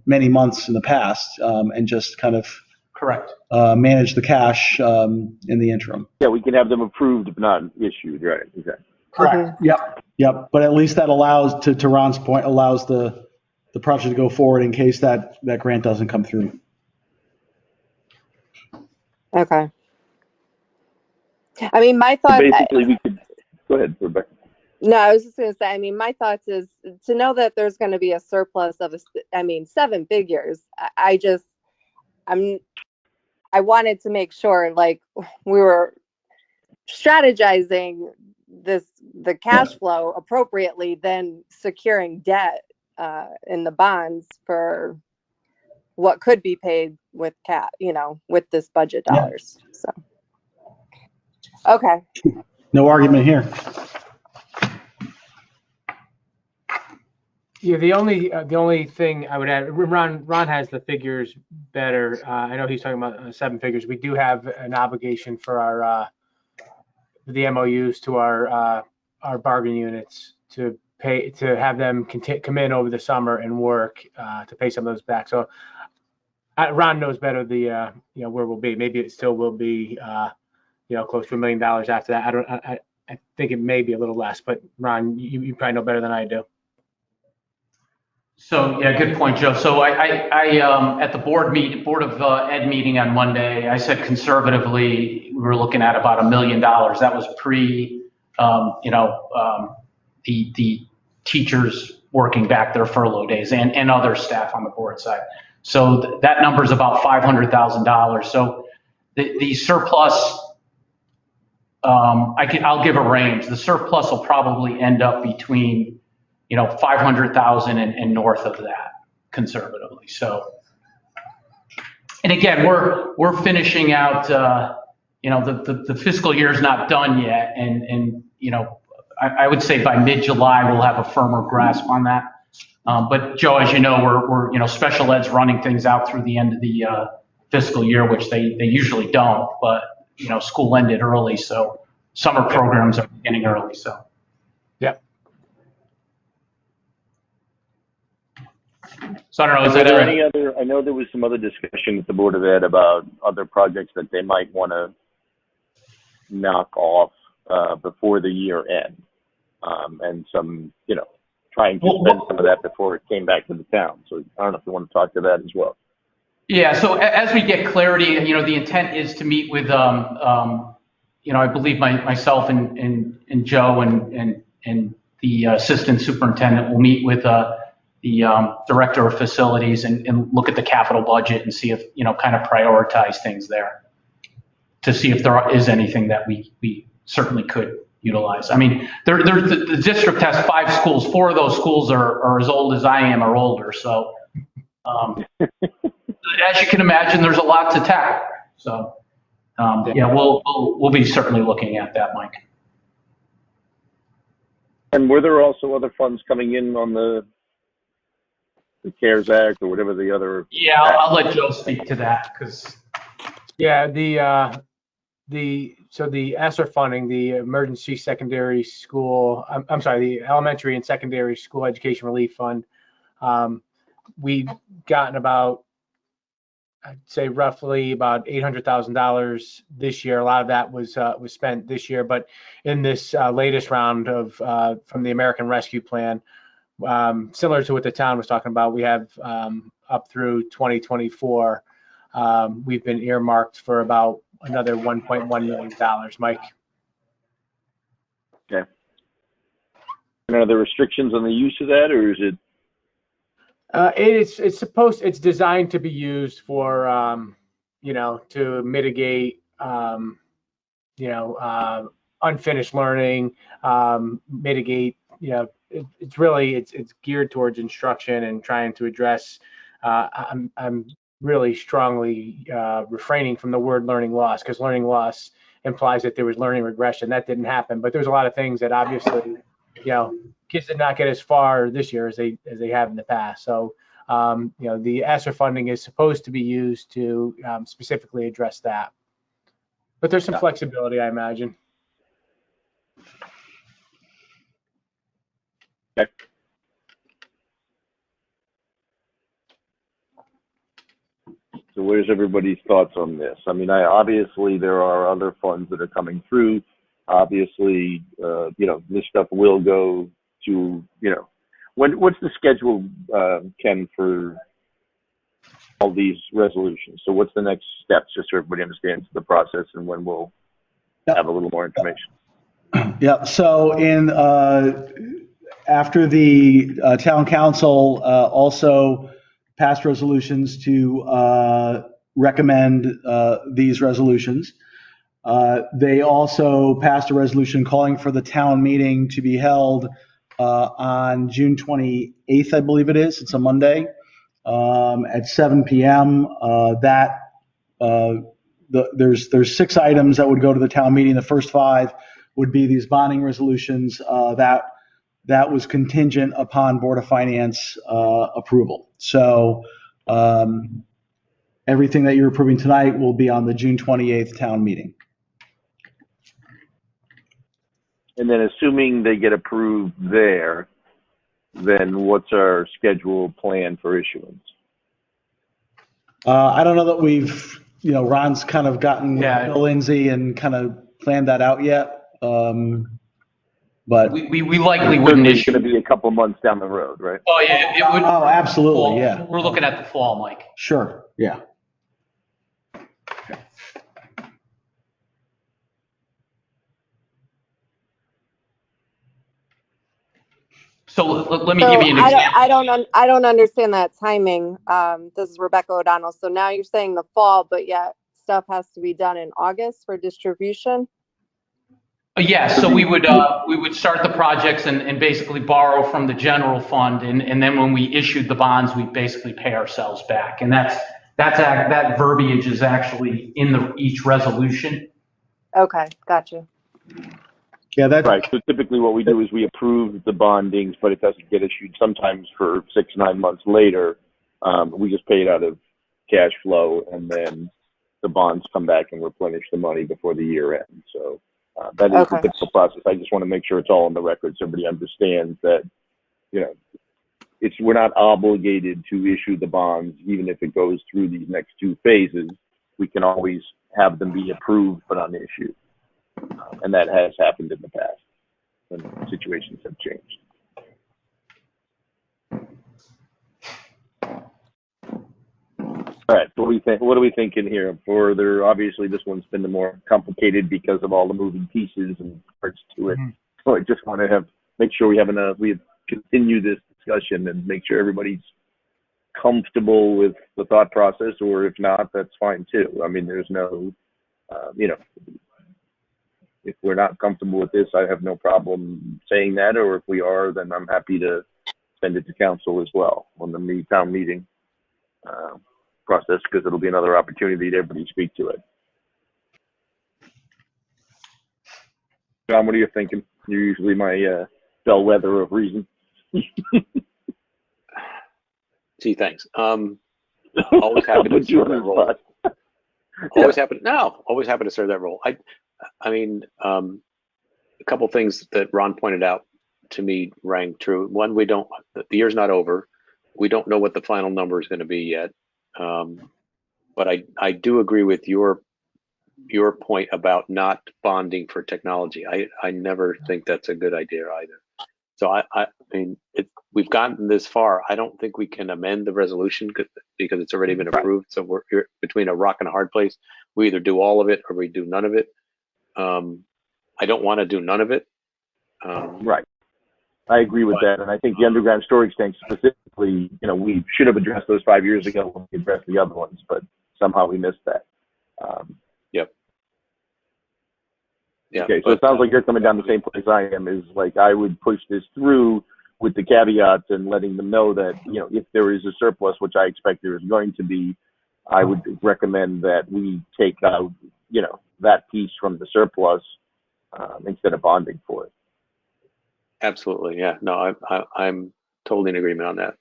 Speaker 4: many months in the past and just kind of
Speaker 5: correct
Speaker 4: manage the cash in the interim.
Speaker 1: Yeah, we can have them approved but not issued, right? Exactly.
Speaker 4: Correct. Yep. But at least that allows, to Ron's point, allows the project to go forward in case that grant doesn't come through.
Speaker 3: Okay. I mean, my thought.
Speaker 1: Basically, we could go ahead, Rebecca.
Speaker 3: No, I was just going to say, I mean, my thoughts is to know that there's going to be a surplus of, 7 figures. I wanted to make sure, like, we were strategizing the cash flow appropriately, then securing debt in the bonds for what could be paid with with this budget dollars. So, okay.
Speaker 4: No argument here.
Speaker 7: Yeah, the only thing I would add, Ron has the figures better. I know he's talking about 7 figures. We do have an obligation for our the MOUs to our bargain units to have them come in over the summer and work to pay some of those back. So Ron knows better where we'll be. Maybe it still will be close to $1 million after that. I think it may be a little less, but Ron, you probably know better than I do.
Speaker 5: So yeah, good point, Joe. So I at the board of ed meeting on Monday, I said conservatively we were looking at about $1 million. That was pre, the teachers working back their furlough days and other staff on the board side. So that number is about $500,000. So the surplus, I'll give a range. The surplus will probably end up between 500,000 and north of that conservatively. So, and again, we're finishing out, the fiscal year is not done yet. And I would say by mid-July, we'll have a firmer grasp on that. But Joe, as you know, we're special ed's running things out through the end of the fiscal year, which they usually don't, but school ended early. So summer programs are beginning early. So.
Speaker 7: Yep.
Speaker 5: So I don't know,
Speaker 1: is there any other, I know there was some other discussion at the Board of Ed about other projects that they might want to knock off before the year end, and some, trying to spend some of that before it came back to the town. So I don't know if you want to talk to that as well.
Speaker 5: Yeah, so as we get clarity, the intent is to meet with, I believe myself and Joe and the assistant superintendent will meet with the director of facilities and look at the capital budget and see if, kind of prioritize things there to see if there is anything that we certainly could utilize. I mean, the district has 5 schools. 4 of those schools are as old as I am or older. So as you can imagine, there's a lot to tackle. So Yeah, we'll be certainly looking at that, Mike.
Speaker 1: And were there also other funds coming in on the CARES Act or whatever the other?
Speaker 5: Yeah, I'll let Joe speak to that because.
Speaker 7: Yeah, so the ESSER funding, the Emergency Secondary School, I'm sorry, the Elementary and Secondary School Education Relief Fund, we've gotten about, I'd say roughly about $800,000 this year. A lot of that was spent this year, but in this latest round of from the American Rescue Plan, similar to what the town was talking about, we have up through 2024. We've been earmarked for about another $1.1 million, Mike.
Speaker 1: Okay. And are there restrictions on the use of that, or is it?
Speaker 7: It's designed to be used for, to mitigate, unfinished learning, mitigate, it's geared towards instruction and trying to address, I'm really strongly refraining from the word learning loss, because learning loss implies that there was learning regression. That didn't happen, but there's a lot of things that obviously, kids did not get as far this year as they have in the past. So, the ESSER funding is supposed to be used to specifically address that. But there's some flexibility, I imagine.
Speaker 1: Okay. So where's everybody's thoughts on this? I mean, obviously there are other funds that are coming through. Obviously, this stuff will go to, what's the schedule, Ken, for all these resolutions? So what's the next steps, just so everybody understands the process and when we'll have a little more information?
Speaker 4: Yeah, so after the town council also passed resolutions to recommend these resolutions, they also passed a resolution calling for the town meeting to be held on June 28th, I believe it is. It's a Monday at 7 p.m. There's 6 items that would go to the town meeting. The first 5 would be these bonding resolutions that was contingent upon Board of Finance approval. So everything that you're approving tonight will be on the June 28th town meeting.
Speaker 1: And then assuming they get approved there, then what's our scheduled plan for issuance?
Speaker 4: I don't know that we've, Ron's kind of gotten Bill Lindsay and kind of planned that out yet. But
Speaker 5: we likely wouldn't issue.
Speaker 1: It's going to be a couple months down the road, right?
Speaker 5: Oh yeah, it would.
Speaker 4: Oh, absolutely,
Speaker 5: fall.
Speaker 4: Yeah.
Speaker 5: We're looking at the fall, Mike.
Speaker 4: Sure, yeah.
Speaker 5: So let me give you an example.
Speaker 3: I don't understand that timing. This is Rebecca O'Donnell. So now you're saying the fall, but yet stuff has to be done in August for distribution?
Speaker 5: Yeah, so we would start the projects and basically borrow from the general fund, and then when we issued the bonds, we basically pay ourselves back, and that verbiage is actually in each resolution.
Speaker 3: Okay, gotcha.
Speaker 4: Yeah, that's
Speaker 1: right. So typically what we do is we approve the bondings, but it doesn't get issued sometimes for 6-9 months later. We just pay it out of cash flow, and then the bonds come back and replenish the money before the year ends. So that is the typical process. I just want to make sure it's all on the record so everybody understands that, we're not obligated to issue the bonds, even if it goes through these next 2 phases. We can always have them be approved but unissued. And that has happened in the past when situations have changed. All right, what are we thinking here? Obviously, this one's been the more complicated because of all the moving pieces and parts to it. So I just want to make sure we continue this discussion and make sure everybody's comfortable with the thought process, or if not, that's fine too. I mean, there's no, if we're not comfortable with this, I have no problem saying that, or if we are, then I'm happy to send it to council as well on the town meeting process, because it'll be another opportunity to everybody speak to it. John, what are you thinking? You're usually my bellwether of reason.
Speaker 2: Gee, thanks. Always happy to serve that role. Always happy to serve that role. I mean, a couple things that Ron pointed out to me rang true. One, the year's not over. We don't know what the final number is going to be yet. But I do agree with your point about not bonding for technology. I never think that's a good idea either. So I mean, we've gotten this far. I don't think we can amend the resolution because it's already been approved. So we're between a rock and a hard place. We either do all of it or we do none of it. I don't want to do none of it.
Speaker 1: Right. I agree with that. And I think the underground storage tank specifically, we should have addressed those 5 years ago when we addressed the other ones, but somehow we missed that.
Speaker 2: Yep. Yeah,
Speaker 1: okay, so it sounds like you're coming down the same place I am, is like I would push this through with the caveats and letting them know that, if there is a surplus, which I expect there is going to be, I would recommend that we take out, that piece from the surplus instead of bonding for it.
Speaker 2: Absolutely. Yeah. No, I'm totally in agreement on that.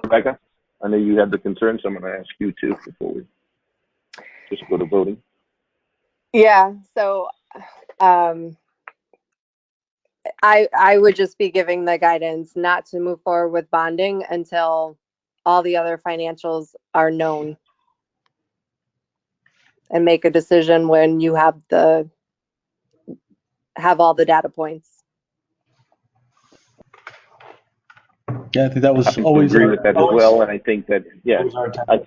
Speaker 1: Rebecca, I know you had the concern, so I'm going to ask you too before we just go to voting.
Speaker 3: Yeah, so I would just be giving the guidance not to move forward with bonding until all the other financials are known, and make a decision when you have all the data points.
Speaker 4: Yeah, I think that was
Speaker 1: I
Speaker 4: always
Speaker 1: agree with that as well, and I think that I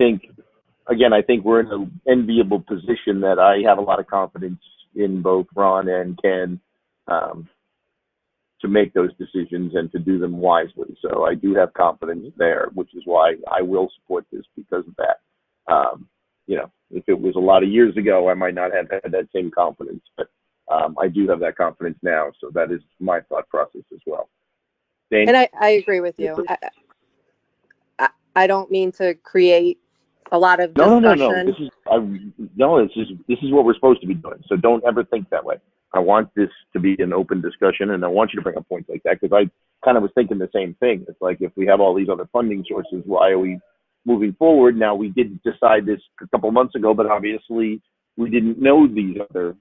Speaker 1: think we're in an enviable position that I have a lot of confidence in both Ron and Ken to make those decisions and to do them wisely. So I do have confidence there, which is why I will support this because of that. If it was a lot of years ago, I might not have had that same confidence, but I do have that confidence now. So that is my thought process as well. Dane?
Speaker 3: And I agree with you. I don't mean to create a lot of discussion.
Speaker 1: No. This is what we're supposed to be doing. So don't ever think that way. I want this to be an open discussion, and I want you to bring up points like that because I kind of was thinking the same thing. It's like if we have all these other funding sources, why are we moving forward? Now, we did decide this a couple months ago, but obviously we didn't know these other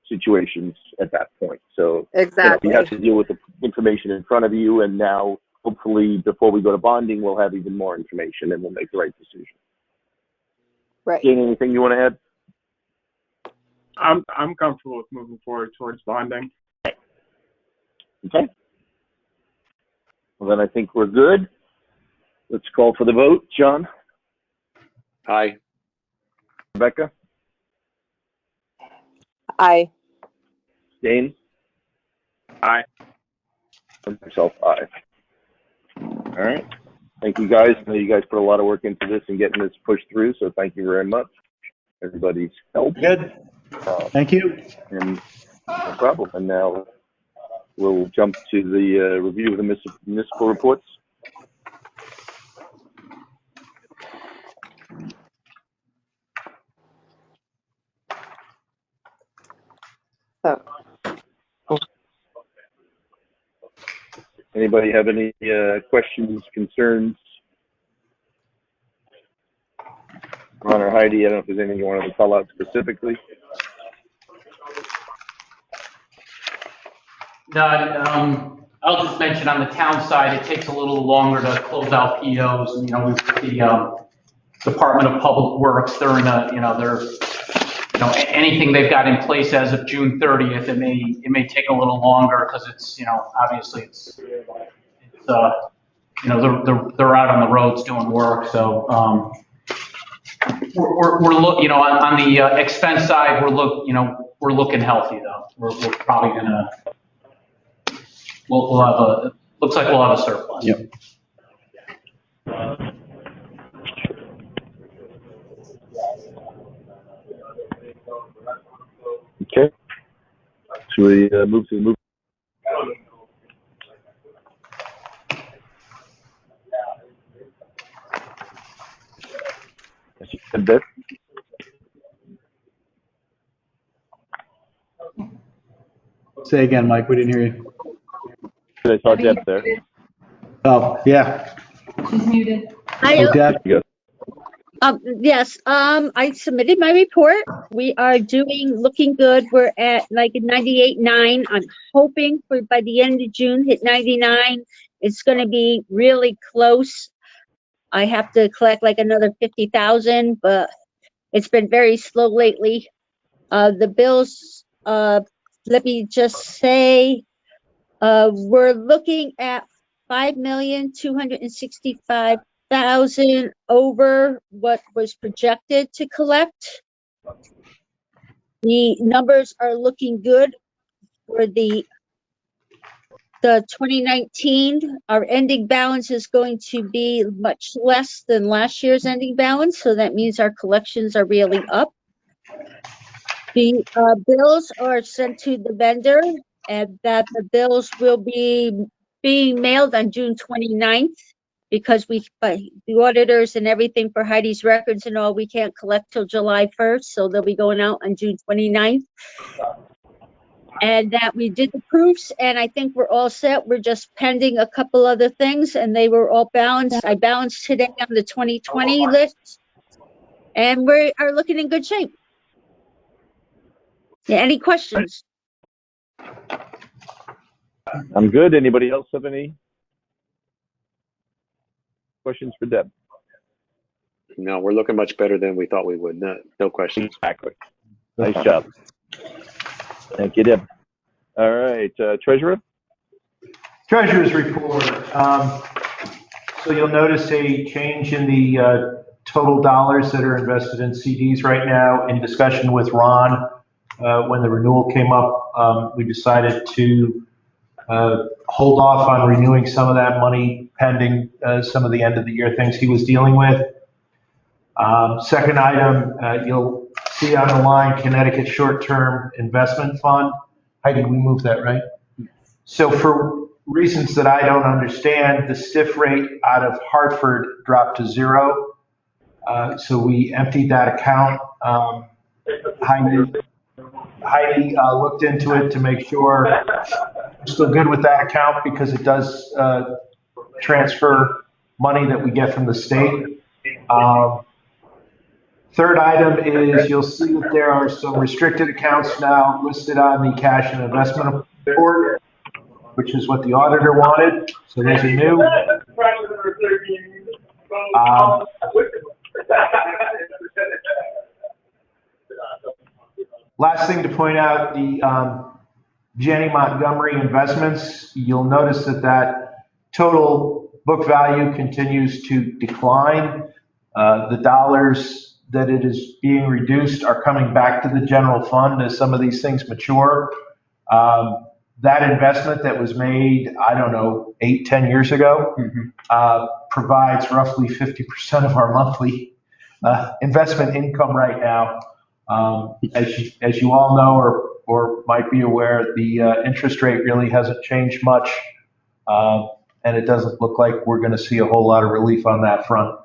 Speaker 1: situations at that point. So
Speaker 3: exactly,
Speaker 1: you have to deal with the information in front of you, and now hopefully before we go to bonding, we'll have even more information and we'll make the right decision.
Speaker 3: Right.
Speaker 1: Jane, anything you want to add?
Speaker 8: I'm comfortable with moving forward towards bonding.
Speaker 1: Okay. Well, then I think we're good. Let's call for the vote. John?
Speaker 2: Aye.
Speaker 1: Rebecca?
Speaker 3: Aye.
Speaker 1: Dane?
Speaker 8: Aye.
Speaker 1: And myself, aye. All right. Thank you, guys. I know you guys put a lot of work into this and getting this pushed through, so thank you very much. Everybody's help.
Speaker 4: Good. Thank you.
Speaker 1: And no problem. And now we'll jump to the review of the municipal reports.
Speaker 3: So,
Speaker 1: Anybody have any questions, concerns? Ron or Heidi, I don't know if there's anything you wanted to call out specifically.
Speaker 5: No, I'll just mention on the town side, it takes a little longer to close out POs. We've got the Department of Public Works, they're in anything they've got in place as of June 30th, it may take a little longer because it's, obviously they're out on the roads doing work. So, we're looking, on the expense side, we're looking healthy though. We're probably gonna, we'll have looks like we'll have a surplus.
Speaker 4: Yep.
Speaker 1: Okay. Should we move to the move?
Speaker 4: Say again, Mike, we didn't hear you.
Speaker 1: I saw Deb there.
Speaker 4: Oh, yeah.
Speaker 9: She's muted.
Speaker 4: Oh, Deb.
Speaker 9: Yes, I submitted my report. We are looking good. We're at like 98.9. I'm hoping for by the end of June, hit 99. It's going to be really close. I have to collect like another 50,000, but it's been very slow lately. The bills, let me just say, we're looking at 5,265,000 over what was projected to collect. The numbers are looking good for the 2019. Our ending balance is going to be much less than last year's ending balance, so that means our collections are really up. The bills are sent to the vendor, and that the bills will be being mailed on June 29th, because the auditors and everything for Heidi's records and all, we can't collect till July 1st, so they'll be going out on June 29th. And that we did the proofs, and I think we're all set. We're just pending a couple other things, and they were all balanced. I balanced today on the 2020 list, and we are looking in good shape. Yeah, any questions?
Speaker 1: I'm good. Anybody else have any questions for Deb?
Speaker 2: No, we're looking much better than we thought we would. No questions.
Speaker 1: Exactly. Nice job. Thank you, Deb. All right, Treasurer?
Speaker 10: Treasurer's report. So you'll notice a change in the total dollars that are invested in CDs right now. In discussion with Ron, when the renewal came up, we decided to hold off on renewing some of that money pending some of the end of the year things he was dealing with. Second item, you'll see on the line Connecticut Short-Term Investment Fund. Heidi, we moved that, right? So for reasons that I don't understand, the stiff rate out of Hartford dropped to 0. So we emptied that account. Heidi looked into it to make sure we're still good with that account, because it does transfer money that we get from the state. Third item is you'll see that there are some restricted accounts now listed on the cash and investment report, which is what the auditor wanted. So those are new. Last thing to point out, the Janney Montgomery investments, you'll notice that total book value continues to decline. The dollars that it is being reduced are coming back to the general fund as some of these things mature. That investment that was made, I don't know, 8-10 years ago, provides roughly 50% of our monthly investment income right now. As you all know, or might be aware, the interest rate really hasn't changed much, and it doesn't look like we're going to see a whole lot of relief on that front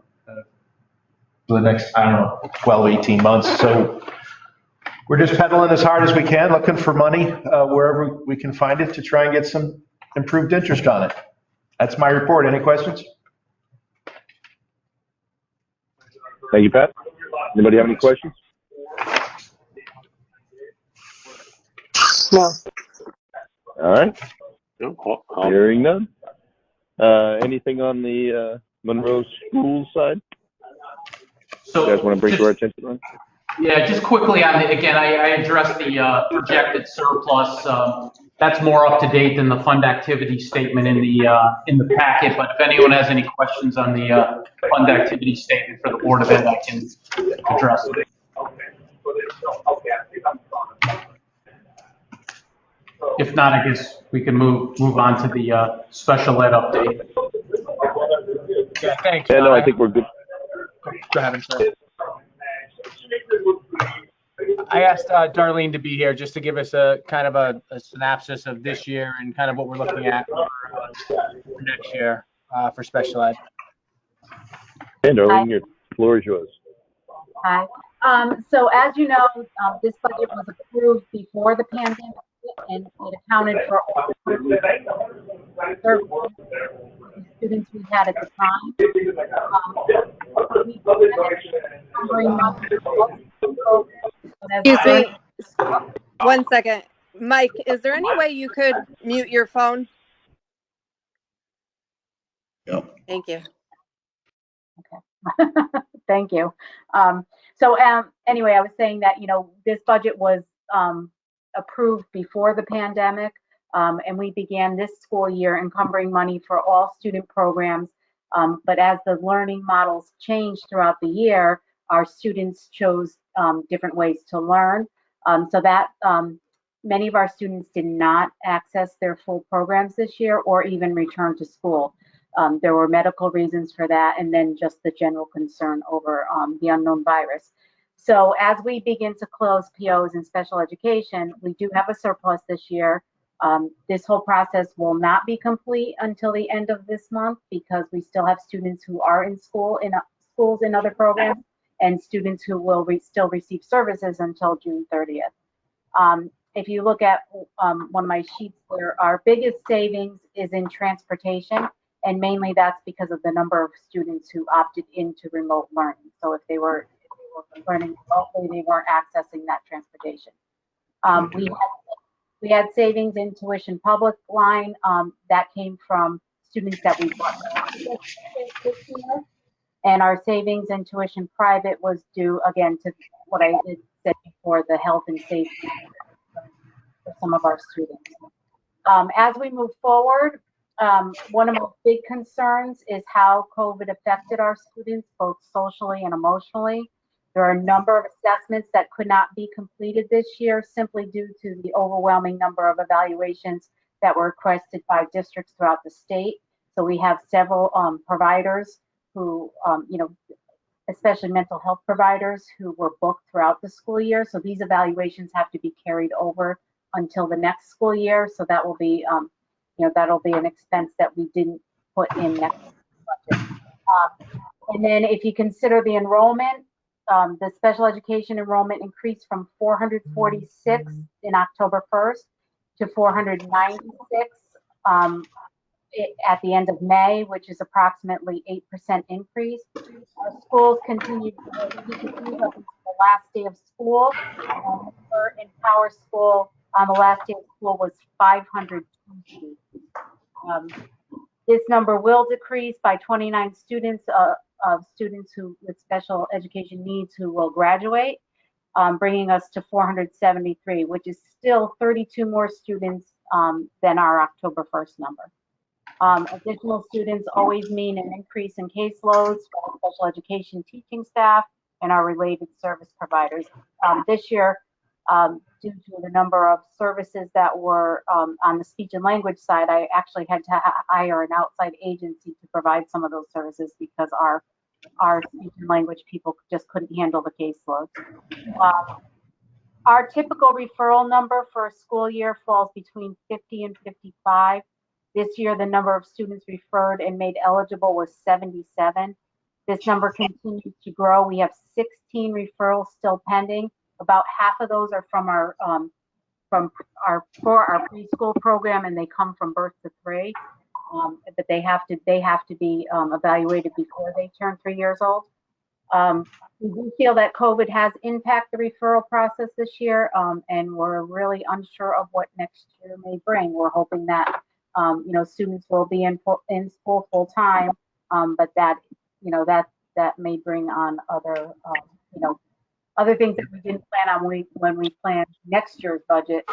Speaker 10: for the next, I don't know, 12, 18 months. So we're just pedaling as hard as we can, looking for money wherever we can find it to try and get some improved interest on it. That's my report. Any questions?
Speaker 1: Thank you, Pat. Anybody have any questions?
Speaker 3: No.
Speaker 1: All right.
Speaker 2: No,
Speaker 1: Hearing none. Anything on the Monroe school side?
Speaker 5: So
Speaker 1: You guys want to bring to our attention on?
Speaker 5: Yeah, just quickly on the, again, I addressed the projected surplus. That's more up to date than the fund activity statement in the packet. But if anyone has any questions on the fund activity statement for the Board of Ed, I can address it. If not, I guess we can move on to the special ed update.
Speaker 7: Yeah, thanks.
Speaker 1: Yeah, no, I think we're good.
Speaker 7: Go ahead, I'm sorry. I asked Darlene to be here just to give us a kind of a synopsis of this year and kind of what we're looking at for next year for special ed.
Speaker 1: Hey, Darlene, your floor is yours.
Speaker 11: Hi. So as you know, this budget was approved before the pandemic and it accounted for all the services the students we had at the time. We covering money for all but as
Speaker 3: Excuse
Speaker 11: Jen-
Speaker 3: me, 1 second. Mike, is there any way you could mute your phone?
Speaker 4: Yep.
Speaker 3: Thank you.
Speaker 11: Thank you. Anyway, I was saying that, this budget was approved before the pandemic, and we began this school year encumbering money for all student programs. But as the learning models changed throughout the year, our students chose different ways to learn. So that many of our students did not access their full programs this year or even return to school. There were medical reasons for that, and then just the general concern over the unknown virus. So as we begin to close POs in special education, we do have a surplus this year. This whole process will not be complete until the end of this month because we still have students who are in schools in other programs and students who will still receive services until June 30th. If you look at one of my sheets there, our biggest savings is in transportation, and mainly that's because of the number of students who opted into remote learning. So if they were learning remotely, they weren't accessing that transportation. We had savings in tuition public line that came from students that we brought this year, and our savings in tuition private was due again to what I had said before, the health and safety for some of our students. As we move forward, one of my big concerns is how COVID affected our students, both socially and emotionally. There are a number of assessments that could not be completed this year simply due to the overwhelming number of evaluations that were requested by districts throughout the state. So we have several providers who, especially mental health providers who were booked throughout the school year. So these evaluations have to be carried over until the next school year. So that will be, that'll be an expense that we didn't put in next budget. And then if you consider the enrollment, the special education enrollment increased from 446 in October 1st to 496 at the end of May, which is approximately 8% increase. Our schools continued up until the last day of school. In Power School, on the last day of school was 502 students. This number will decrease by 29 students of students who with special education needs who will graduate, bringing us to 473, which is still 32 more students than our October 1st number. Additional students always mean an increase in caseloads for special education teaching staff and our related service providers. This year, due to the number of services that were on the speech and language side, I actually had to hire an outside agency to provide some of those services because our speech and language people just couldn't handle the caseloads. Our typical referral number for a school year falls between 50 and 55. This year, the number of students referred and made eligible was 77. This number continues to grow. We have 16 referrals still pending. About half of those are from our preschool program, and they come from birth to 3. But they have to be evaluated before they turn 3 years old. We do feel that COVID has impacted the referral process this year, and we're really unsure of what next year may bring. We're hoping that students will be in school full time, but that may bring on other other things that we didn't plan on when we planned next year's budget.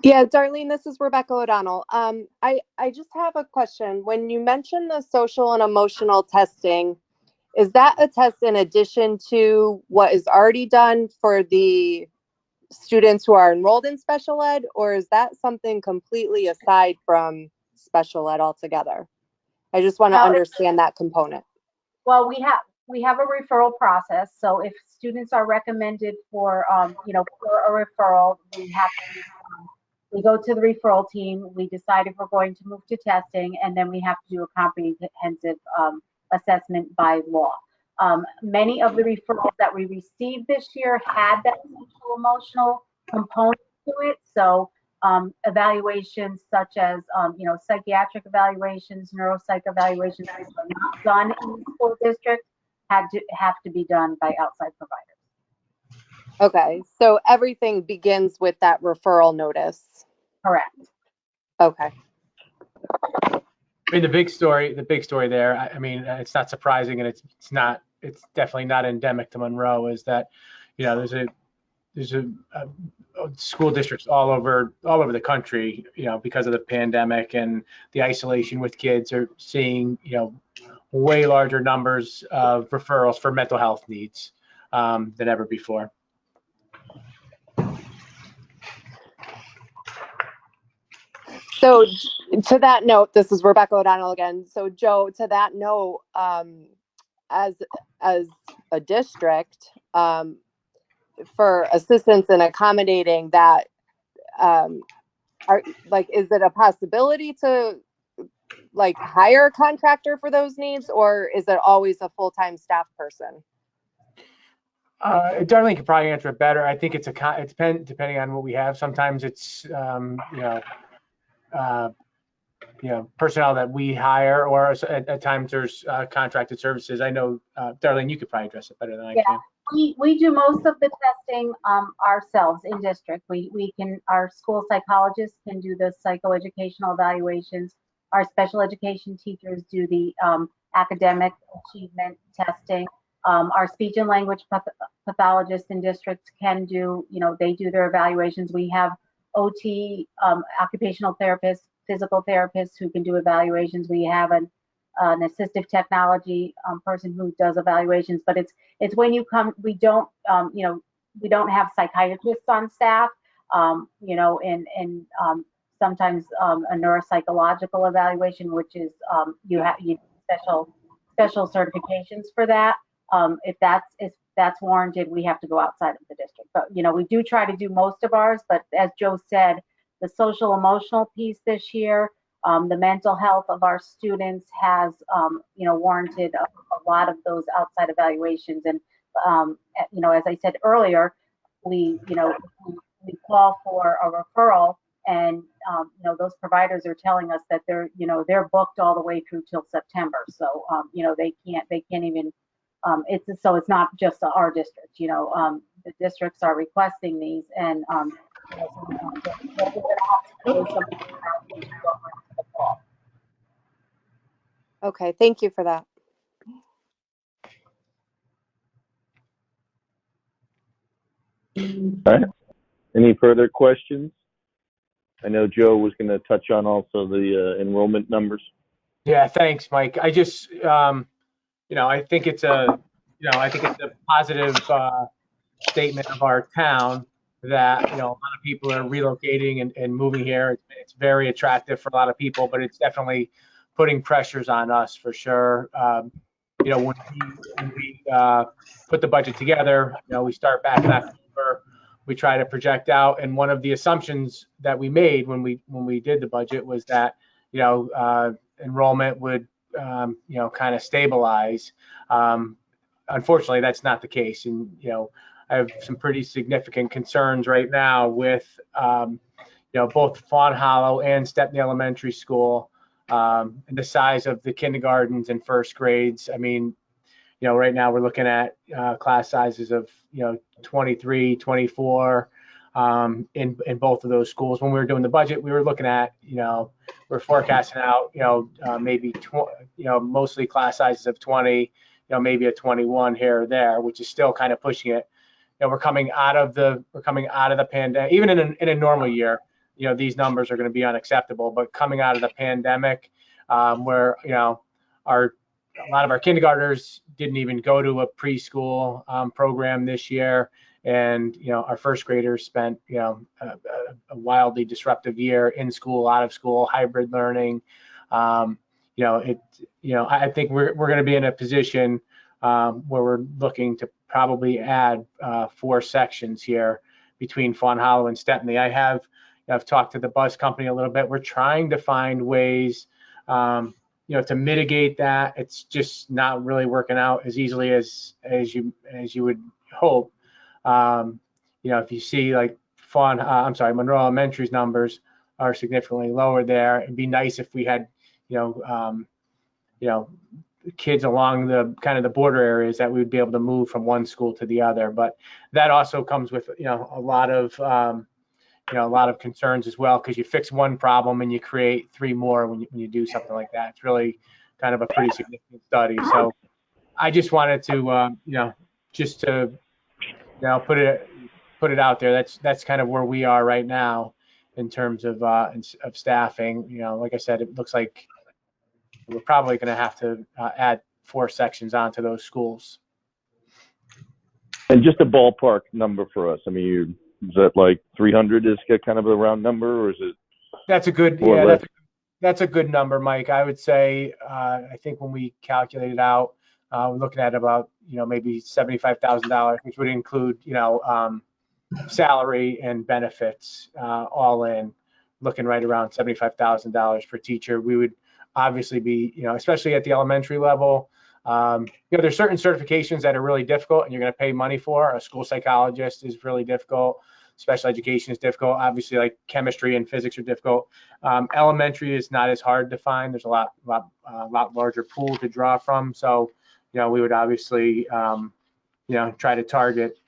Speaker 3: Yeah, Darlene, this is Rebecca O'Donnell. I just have a question. When you mentioned the social and emotional testing, is that a test in addition to what is already done for the students who are enrolled in special ed, or is that something completely aside from special ed altogether? I just want to understand that component.
Speaker 11: Well, we have a referral process. So if students are recommended for for a referral, we go to the referral team. We decide if we're going to move to testing, and then we have to do a comprehensive assessment by law. Many of the referrals that we received this year had that social emotional component to it. So evaluations such as, psychiatric evaluations, neuropsych evaluations that are not done in the school district have to be done by outside providers.
Speaker 3: Okay, so everything begins with that referral notice.
Speaker 11: Correct.
Speaker 3: Okay.
Speaker 7: I mean, the big story there, I mean, it's not surprising, and it's definitely not endemic to Monroe, is that, there's a school districts all over the country, because of the pandemic and the isolation with kids, are seeing, way larger numbers of referrals for mental health needs than ever before.
Speaker 3: So to that note, this is Rebecca O'Donnell again. So Joe, to that note, as a district, for assistance in accommodating that, is it a possibility to hire a contractor for those needs, or is it always a full-time staff person?
Speaker 7: Darlene could probably answer it better. I think it depending on what we have. Sometimes it's personnel that we hire, or at times there's contracted services. I know, Darlene, you could probably address it better than I can.
Speaker 11: We do most of the testing ourselves in district. Our school psychologists can do the psychoeducational evaluations. Our special education teachers do the academic achievement testing. Our speech and language pathologists in districts can do, they do their evaluations. We have OT, occupational therapists, physical therapists who can do evaluations. We have an assistive technology person who does evaluations, but it's when you come, we don't have psychiatrists on staff, and sometimes a neuropsychological evaluation, which is you need special certifications for that. If that's warranted, we have to go outside of the district. But we do try to do most of ours. But as Joe said, the social emotional piece this year, the mental health of our students has warranted a lot of those outside evaluations. And as I said earlier, we call for a referral, and those providers are telling us that they're booked all the way through till September. So they can't even. It's not just our district. The districts are requesting these, and
Speaker 3: Okay, thank you for that.
Speaker 1: All right. Any further questions? I know Joe was going to touch on also the enrollment numbers.
Speaker 7: Yeah, thanks, Mike. I just, I think it's a positive statement of our town that, a lot of people are relocating and moving here. It's very attractive for a lot of people, but it's definitely putting pressures on us for sure. When we put the budget together, we start back in October. We try to project out, and one of the assumptions that we made when we did the budget was that enrollment would kind of stabilize. Unfortunately, that's not the case, and I have some pretty significant concerns right now with both Fawn Hollow and Stepney Elementary School, and the size of the kindergartens and first grades. I mean, right now we're looking at class sizes of 23, 24 in both of those schools. When we were doing the budget, we were looking at we're forecasting out maybe mostly class sizes of 20, maybe a 21 here or there, which is still kind of pushing it. We're coming out of the pandemic. Even in a normal year, these numbers are going to be unacceptable. But coming out of the pandemic, where a lot of our kindergartners didn't even go to a preschool program this year, and our first graders spent a wildly disruptive year in school, out of school, hybrid learning. I think we're going to be in a position where we're looking to probably add 4 sections here between Fawn Hollow and Stepney. I've talked to the bus company a little bit. We're trying to find ways to mitigate that, it's just not really working out as easily as you would hope. If you see like Monroe Elementary's numbers are significantly lower there. It'd be nice if we had, kids along the kind of the border areas that we would be able to move from one school to the other. But that also comes with, a lot of concerns as well, because you fix one problem and you create three more when you do something like that. It's really kind of a pretty significant study. So I just wanted to, just to, put it out there. That's kind of where we are right now in terms of staffing. Like I said, it looks like we're probably going to have to add 4 sections onto those schools.
Speaker 1: And just a ballpark number for us. I mean, is that like 300 is kind of a round number, or is it?
Speaker 7: That's a good, that's a good number, Mike. I would say, I think when we calculate it out, we're looking at about, maybe $75,000, which would include, salary and benefits, all in, looking right around $75,000 per teacher. We would obviously be, especially at the elementary level, there's certain certifications that are really difficult and you're going to pay money for. A school psychologist is really difficult. Special education is difficult. Obviously, like chemistry and physics are difficult. Elementary is not as hard to find. There's a lot larger pool to draw from. So, we would obviously, try to target,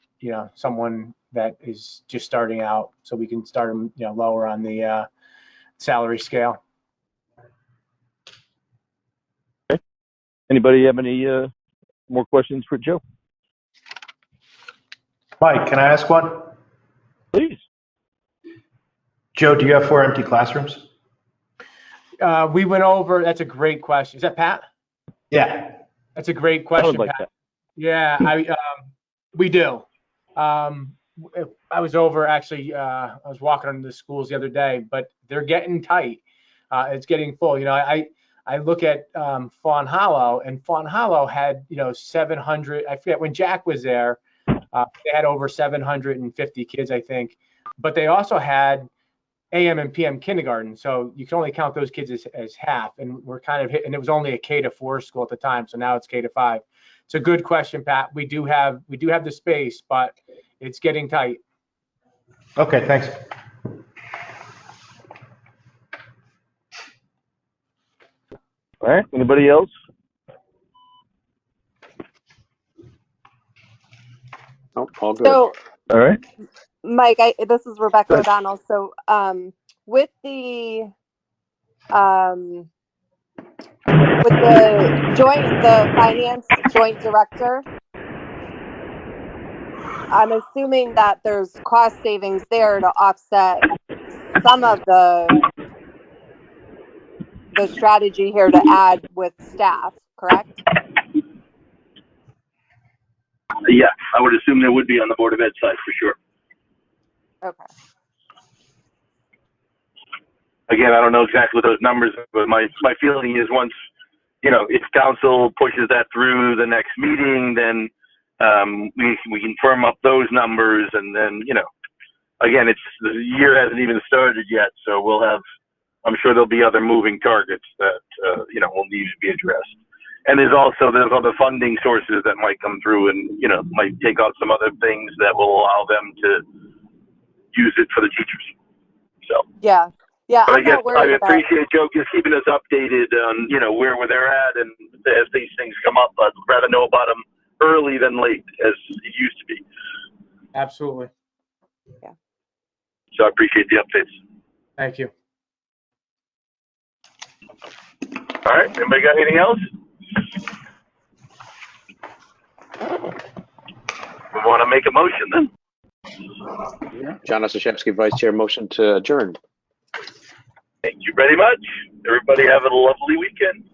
Speaker 7: someone that is just starting out, so we can start them, lower on the salary scale.
Speaker 1: Okay. Anybody have any more questions for Joe?
Speaker 10: Mike, can I ask one?
Speaker 1: Please.
Speaker 10: Joe, do you have 4 empty classrooms?
Speaker 7: We went over, that's a great question. Is that Pat?
Speaker 10: Yeah.
Speaker 7: That's a great question,
Speaker 1: like
Speaker 7: Pat.
Speaker 1: that.
Speaker 7: Yeah, we do. I was over, actually, I was walking on the schools the other day, but they're getting tight. It's getting full. I look at Fawn Hollow, and Fawn Hollow had, 700, I forget, when Jack was there, they had over 750 kids, I think. But they also had AM and PM kindergarten, so you can only count those kids as half. And we're kind of and it was only a K-4 school at the time, so now it's K-5. It's a good question, Pat. We do have the space, but it's getting tight.
Speaker 10: Okay, thanks.
Speaker 1: All right. Anybody else?
Speaker 2: Oh, all good.
Speaker 3: So,
Speaker 1: All right.
Speaker 3: Mike, this is Rebecca
Speaker 1: Good.
Speaker 3: O'Donnell. So, with the finance joint director, I'm assuming that there's cost savings there to offset some of the strategy here to add with staff, correct?
Speaker 1: Yeah, I would assume there would be on the Board of Ed side for sure.
Speaker 3: Okay.
Speaker 1: Again, I don't know exactly what those numbers are, but my feeling is once, if council pushes that through the next meeting, then we can firm up those numbers, and then, again, the year hasn't even started yet, so I'm sure there'll be other moving targets that, will need to be addressed. And there's other funding sources that might come through and, might take out some other things that will allow them to use it for the teachers. So.
Speaker 3: Yeah. Yeah.
Speaker 1: But I appreciate Joe just keeping us updated on, where they're at, and as these things come up, I'd rather know about them early than late, as it used to be.
Speaker 7: Absolutely.
Speaker 3: Yeah.
Speaker 1: So I appreciate the updates.
Speaker 7: Thank you.
Speaker 1: All right. Anybody got anything else? We want to make a motion then.
Speaker 2: John Osaszewski, Vice Chair, motion to adjourn.
Speaker 1: Thank you very much. Everybody have a lovely weekend.